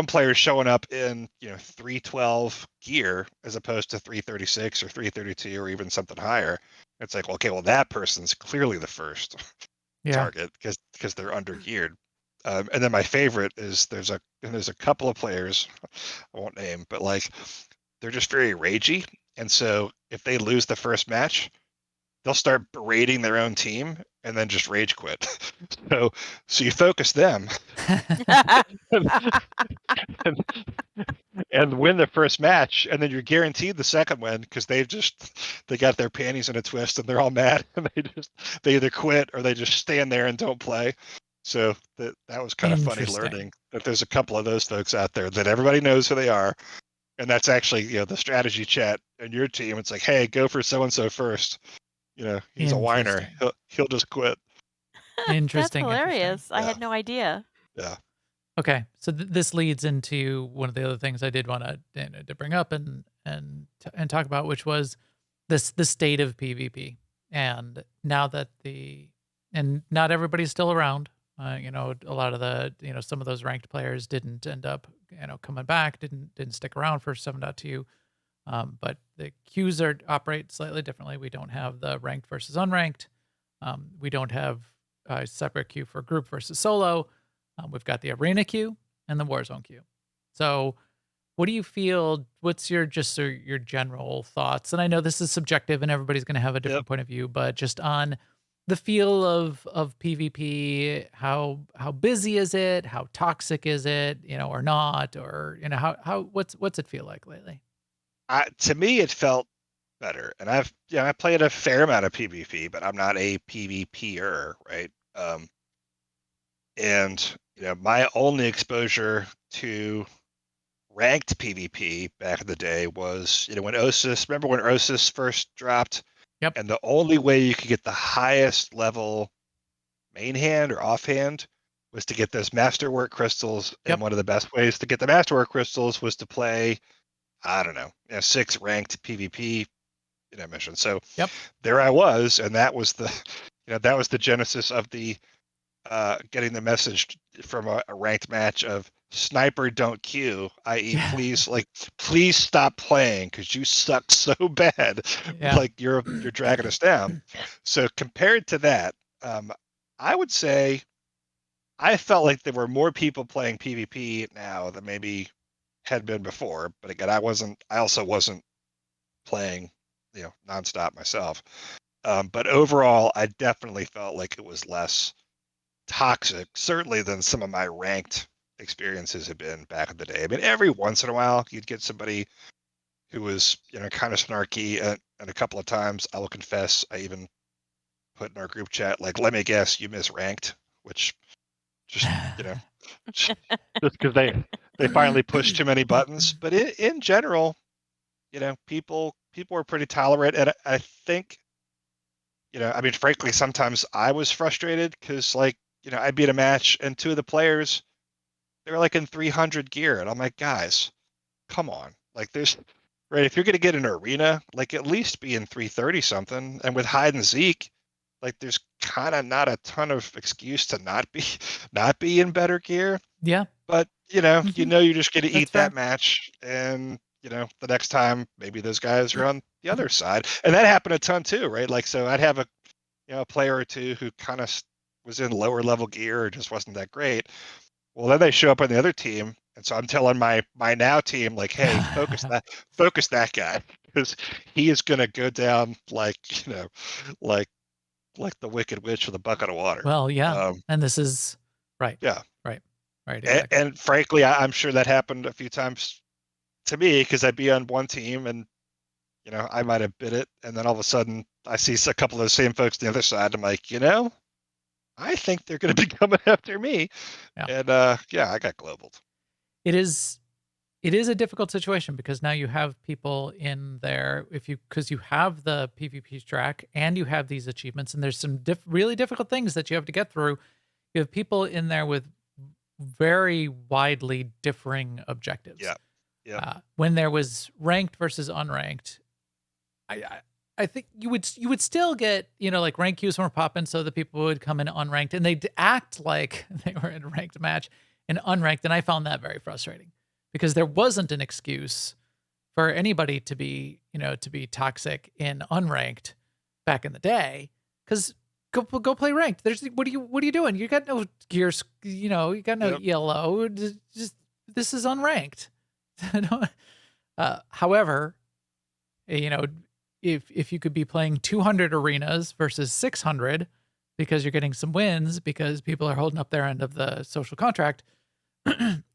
players showing up in 312 gear as opposed to 336 or 332 or even something higher. It's like, okay, well, that person's clearly the first target because they're under geared. And then my favorite is there's a couple of players I won't name, but like they're just very ragey, and so if they lose the first match, they'll start berating their own team and then just rage quit. So you focus them and win the first match, and then you're guaranteed the second win because they got their panties in a twist and they're all mad, and they either quit or they just stand there and don't play. So that was kind of funny learning that there's a couple of those folks out there that everybody knows who they are. And that's actually, the strategy chat in your team. It's like, hey, go for so-and-so first. He's a whiner. He'll just quit. Interesting. That's hilarious. I had no idea. Yeah. Okay, so this leads into one of the other things I did want to bring up and talk about, which was the state of PvP. And now that not everybody's still around. A lot of the some of those ranked players didn't end up coming back, didn't stick around for 7.2. But the queues operate slightly differently. We don't have the ranked versus unranked. We don't have a separate queue for group versus solo. We've got the arena queue and the Warzone queue. So what do you feel? What's your general thoughts? And I know this is subjective and everybody's going to have a different point of view, but just on the feel of PvP, how busy is it? How toxic is it? Or not? Or what's it feel like lately? To me, it felt better, and I played a fair amount of PvP, but I'm not a PvPer, right? And my only exposure to ranked PvP back in the day was when Osis. Remember when Osis first dropped? Yep. And the only way you could get the highest level main hand or offhand was to get those masterwork crystals. Yep. And one of the best ways to get the masterwork crystals was to play, I don't know, 6 ranked PvP mission. So there I was, and that was the genesis of the getting the message from a ranked match of sniper don't queue, i.e. please stop playing because you suck so bad. Like you're dragging us down. So compared to that, I would say I felt like there were more people playing PvP now than maybe had been before. But again, I also wasn't playing, nonstop myself. But overall, I definitely felt like it was less toxic, certainly than some of my ranked experiences have been back in the day. I mean, every once in a while, you'd get somebody who was, kind of snarky, and a couple of times, I will confess, I even put in our group chat, like, let me guess, you misranked, which just, just because they finally pushed too many buttons. But in general, people were pretty tolerant, and I think, I mean, frankly, sometimes I was frustrated because, like, I beat a match and two of the players, they were like in 300 gear, and I'm like, guys, come on, like, right, if you're gonna get an arena, like, at least be in 330 something. And with hide and Zeke, like, there's kind of not a ton of excuse to not be not be in better gear. Yeah. But Mhm. you're just gonna That's eat fair. that match, and the next time maybe those guys are on the other side, and that happened a ton too, right? Like, so I'd have a player or two who kind of was in lower level gear or just wasn't that great. Well, then they show up on the other team, and so I'm telling my now team, like, hey, focus that guy, because he is gonna go down like, like like the Wicked Witch with a bucket of water. Well, yeah. Um, And this is right. yeah, Right. Right. and, Exactly. and frankly, I'm sure that happened a few times to me because I'd be on one team and I might have bid it, and then all of a sudden I see a couple of those same folks on the other side. I'm like, I think they're going to be coming after me, Yeah. and yeah, I got globaled. It is a difficult situation because now you have people in there because you have the PvP track and you have these achievements, and there's some really difficult things that you have to get through. You have people in there with very widely differing objectives. Yeah, yeah, When there was ranked versus unranked, I I think you would still get, like, rank queues were popping, so the people would come in unranked and they'd act like they were in a ranked match and unranked, and I found that very frustrating because there wasn't an excuse for anybody to be toxic in unranked back in the day. Because go play ranked. There's what are you doing? You got no gears, you got no yep, yellow. Just this is unranked. However, you know, if you could be playing 200 arenas versus 600 because you're getting some wins because people are holding up their end of the social contract,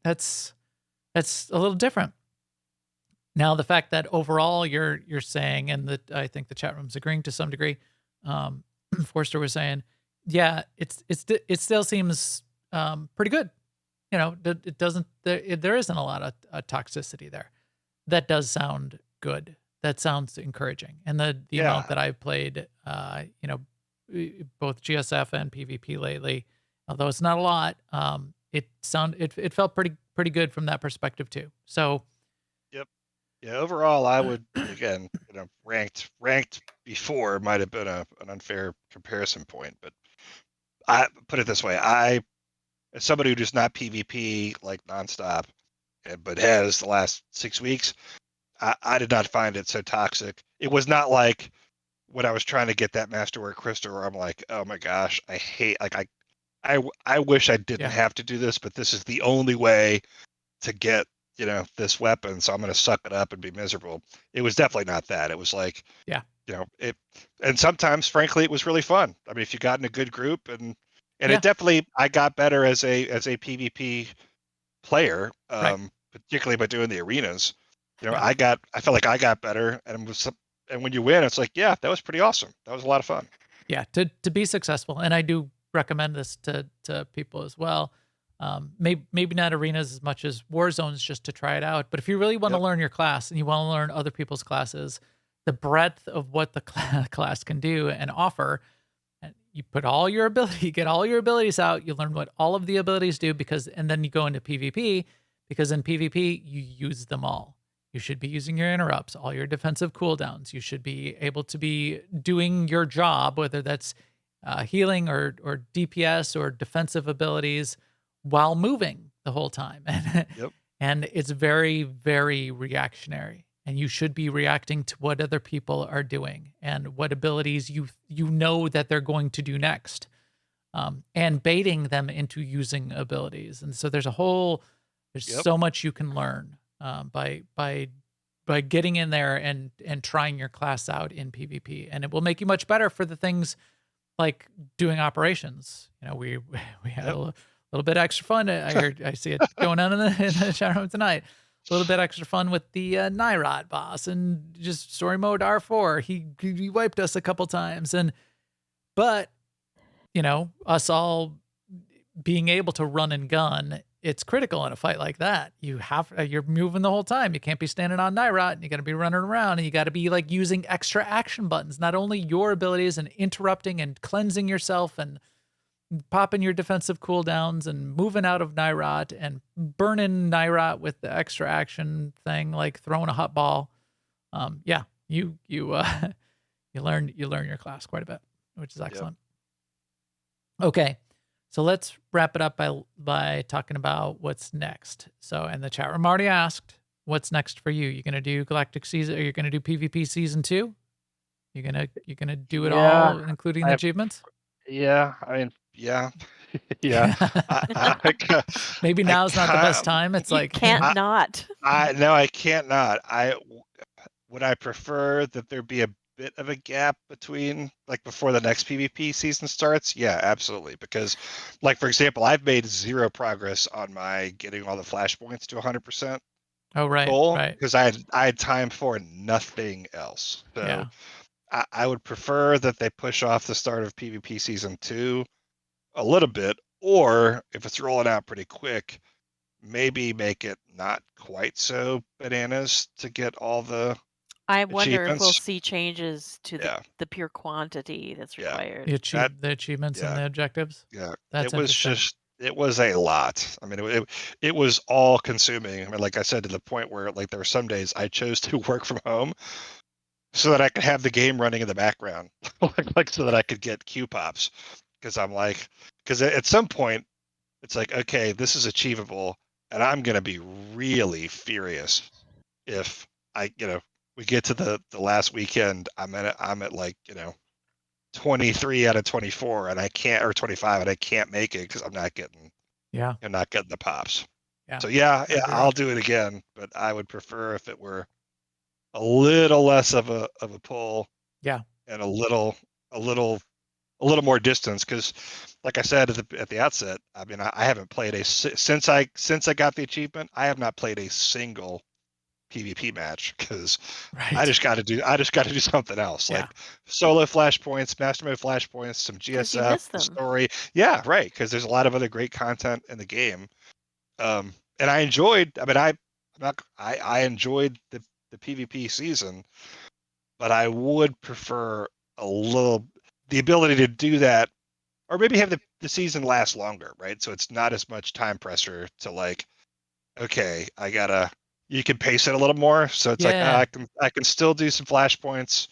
that's a little different. Now, the fact that overall you're saying, and that I think the chat room's agreeing to some degree, Forster was saying, yeah, it still seems pretty good. It doesn't there isn't a lot of toxicity there. That does sound good. That sounds encouraging. And the amount yeah, that I've played, both GSF and PvP lately, although it's not a lot, it felt pretty good from that perspective too. So yep, yeah. Overall, I would, again, ranked before might have been an unfair comparison point, but I put it this way: as somebody who does not PvP like nonstop, but has the last 6 weeks, I did not find it so toxic. It was not like when I was trying to get that Masterwork Crystal, where I'm like, oh my gosh, I hate, like, I wish I didn't yeah, have to do this, but this is the only way to get, this weapon, so I'm going to suck it up and be miserable. It was definitely not that. It was like, yeah, it, and sometimes, frankly, it was really fun. I mean, if you got in a good group, and it yeah, definitely, I got better as a PvP player, right, particularly by doing the arenas. yeah. I felt like I got better, and when you win, it's like, yeah, that was pretty awesome. That was a lot of fun. Yeah, to be successful, and I do recommend this to people as well. Maybe not arenas as much as war zones, just to try it out. But if you really want to Yep. learn your class and you want to learn other people's classes, the breadth of what the class can do and offer, and you put all your ability, get all your abilities out. You learn what all of the abilities do and then you go into PvP because in PvP you use them all. You should be using your interrupts, all your defensive cooldowns. You should be able to be doing your job, whether that's healing or DPS or defensive abilities, while moving the whole time. Yep. And it's very, very reactionary. and you should be reacting to what other people are doing and what abilities you know that they're going to do next, and baiting them into using abilities. And so there's so much you can learn by getting in there and trying your class out in PvP, and it will make you much better for the things like doing operations. We had a little bit extra fun. I see it going on in the chat room tonight. A little bit extra fun with the Nyrot boss and just story mode R4. He wiped us a couple times, but us all being able to run and gun, it's critical in a fight like that. You're moving the whole time. You can't be standing on Nyrot, and you got to be running around, and you got to be like using extra action buttons, not only your abilities and interrupting and cleansing yourself and popping your defensive cooldowns and moving out of Nyrot and burning Nyrot with the extra action thing, like throwing a hot ball. You learn your class quite a bit, which is excellent. Okay. So let's wrap it up by talking about what's next. So, and the chat room already asked, what's next for you? You're gonna do Galactic Season, or you're gonna do PvP Season 2? You're gonna do it all, including the achievements? Yeah, I mean, yeah. Maybe now's not the best time. It's like can't not. I can't not. Would I prefer that there be a bit of a gap between, like, before the next PvP season starts? Yeah, absolutely. Because, like, for example, I've made 0 progress on my getting all the flashpoints to 100%. Oh, right, goal, right. because I had time for nothing else. So I would prefer that they push off the start of PvP Season 2 a little bit, or if it's rolling out pretty quick, maybe make it not quite so bananas to get all the I wonder if we'll achievements. see changes to the pure quantity that's required. The achievements and the objectives. Yeah, That's it was a lot. I mean, it was all consuming. I mean, like I said, to the point where, like, there were some days I chose to work from home so that I could have the game running in the background, like so that I could get Q pops. Because at some point it's like, okay, this is achievable, and I'm gonna be really furious if we get to the last weekend. I'm at like 23 out of 24, and I can't, or 25, and I can't make it because I'm not getting the pops. So I'll do it again, but I would prefer if it were a little less of a pull, and a little more distance, because, like I said at the outset, I mean, I haven't played since I got the achievement. I have not played a single PvP match, because I just got to do something else, like solo flashpoints, master mode flashpoints, some GSF, the story. Yeah, right, because there's a lot of other great content in the game. And I enjoyed. I mean, I enjoyed the PvP season, but I would prefer the ability to do that, or maybe have the season last longer, right? So it's not as much time pressure to, like, okay, you can pace it a little more. So it's like, I can still do some flashpoints.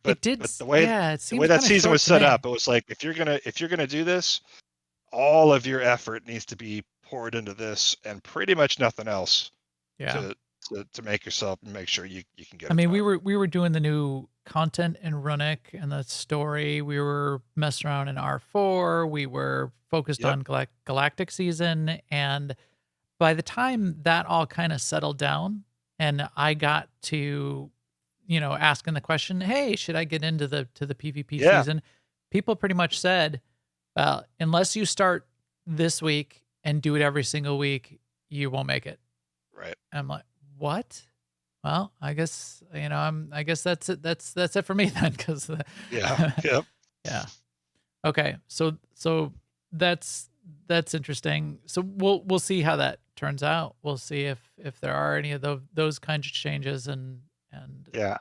But the way that season was set up, it was like, if you're gonna do this, all of your effort needs to be poured into this, and pretty much nothing else. To make sure you can get. I mean, we were doing the new content in Runic and the story. We were messing around in R4. We were focused on Galactic Season, and by the time that all kind of settled down, and I got to, asking the question, "Hey, should I get into the PvP season?" People pretty much said, "Well, unless you start this week and do it every single week, you won't make it." Right. I'm like, what? Well, I guess I guess that's it. That's it for me then, because Okay, so that's interesting. So we'll see how that turns out. We'll see if there are any of those kinds of changes, and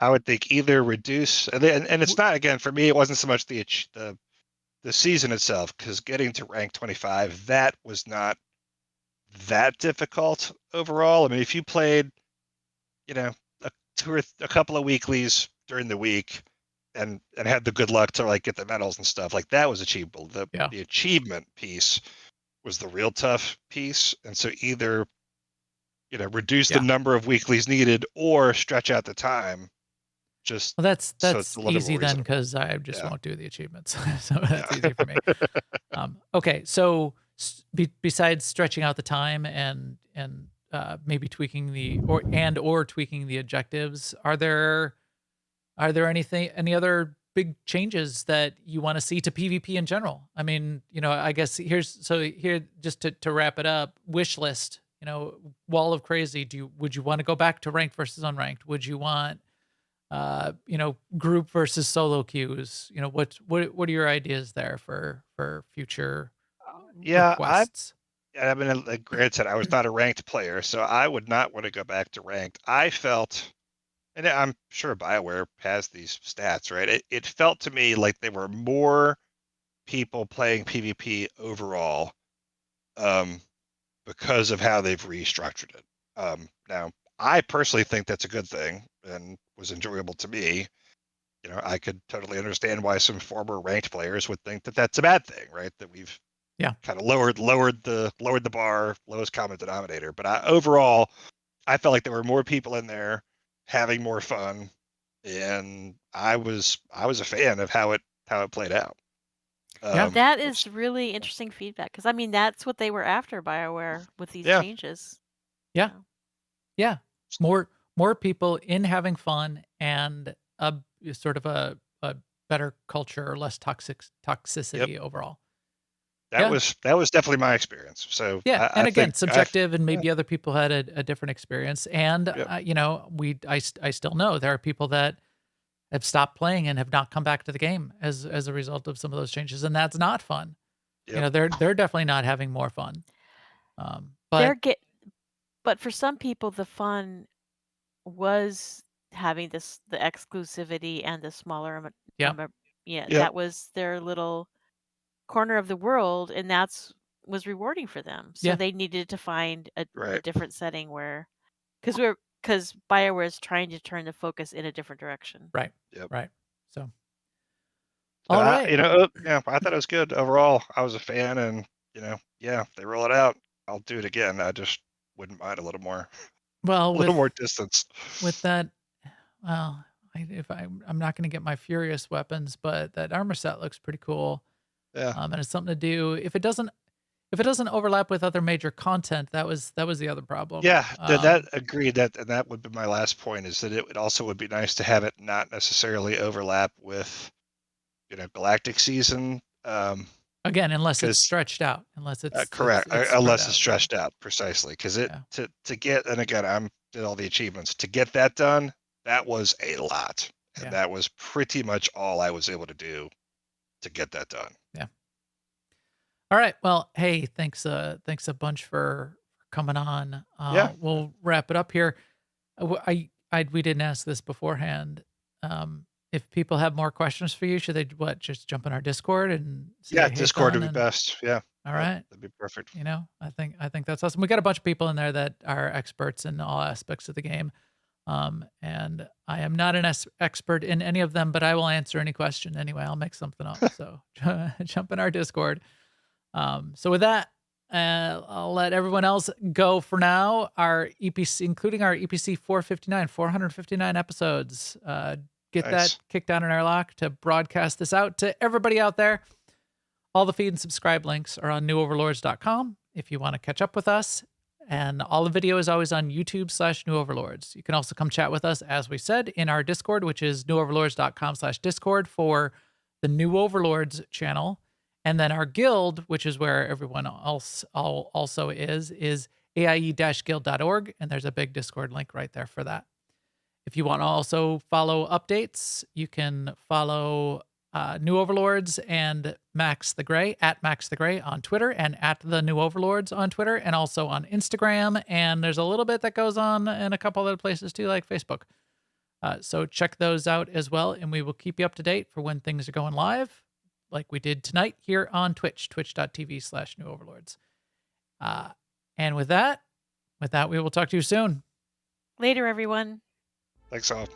I would think either reduce, and it's not, again, for me, it wasn't so much the season itself, because getting to rank 25, that was not that difficult overall. I mean, if you played a couple of weeklies during the week and had the good luck to, like, get the medals and stuff, like, that was achievable. The achievement piece was the real tough piece. And so either reduce the Yeah. number of weeklies needed or stretch out the time. Just Well, that's so it's a little bit easy more then, reasonable. because I just Yeah. won't do the achievements, so that's Yeah. easy for me. Okay, so besides stretching out the time and maybe tweaking or tweaking the objectives, are there any other big changes that you want to see to PvP in general? I mean, I guess here just to wrap it up, wish list. Wall of Crazy. Would you want to go back to ranked versus unranked? Would you want group versus solo queues? What are your ideas there for future Yeah, requests? I mean, like Grant said, I was not a ranked player, so I would not want to go back to ranked. I felt, and I'm sure BioWare has these stats, right? It felt to me like there were more people playing PvP overall, because of how they've restructured it. Now, I personally think that's a good thing and was enjoyable to me. I could totally understand why some former ranked players would think that that's a bad thing, right? That we've kind of lowered the bar, lowest common denominator. But overall, I felt like there were more people in there having more fun, and I was a fan of how it played out. Yeah. That is really interesting feedback, because I mean that's what they were after, BioWare, with these Yeah. changes. Yeah. you know. Yeah. More people in having fun and a sort of a better culture or less toxicity overall. That was definitely my experience. So Yeah, I and again, think subjective, and yeah. maybe other people had a different experience. And Yep. I still know there are people that have stopped playing and have not come back to the game as a result of some of those changes, and that's not fun. Yep. They're definitely not having more fun. They're But but for some people, the fun was having the exclusivity and the smaller yeah, yeah, Yep. that was their little corner of the world, and was rewarding for them. So yeah, they needed to find a Right. different setting where, because BioWare is trying to turn the focus in a different direction. right, Yep. right. So, So all right. I thought it was good overall. I was a fan, and if they roll it out, I'll do it again. I just wouldn't mind a little more, Well, a little more distance. with that, well, I'm not going to get my furious weapons, but that armor set looks pretty cool. Yeah. And it's something to do. If it doesn't overlap with other major content, that was the other problem. Yeah, that agreed. That would be my last point, is that it also would be nice to have it not necessarily overlap with, Galactic Season. Again, unless it's 'Cause stretched out, unless correct, it's spread unless it's out. stretched out precisely, because Yeah. to get, and again, I'm did all the achievements to get that done. That was a lot, and Yeah. that was pretty much all I was able to do to get that done. Yeah. All right. Well, hey, thanks a bunch for coming on. Yeah. We'll wrap it up here. We didn't ask this beforehand. If people have more questions for you, should they just jump in our Discord and say, Yeah, "Hey, Discord would Don," be best. Yeah. all Yep, right. that'd be perfect. I think that's awesome. We got a bunch of people in there that are experts in all aspects of the game. And I am not an expert in any of them, but I will answer any question anyway. I'll make something up. So jump in our Discord. So with that, I'll let everyone else go for now. Our EPC, including our EPC 459 episodes. Get that kicked down in our lock to broadcast this out to everybody out there. All the feed and subscribe links are on newoverlords.com if you want to catch up with us. And all the video is always on YouTube/newoverlords. You can also come chat with us, as we said, in our Discord, which is newoverlords.com/Discord for the New Overlords channel. And then our guild, which is where everyone else also is aie-guild.org. And there's a big Discord link right there for that. If you want to also follow updates, you can follow New Overlords and Max the Gray at Max the Gray on Twitter, and at the New Overlords on Twitter, and also on Instagram. And there's a little bit that goes on in a couple other places too, like Facebook. So check those out as well, and we will keep you up to date for when things are going live, like we did tonight here on Twitch, twitch.tv/New Overlords. And with that, we will talk to you soon. Later, everyone. Thanks all.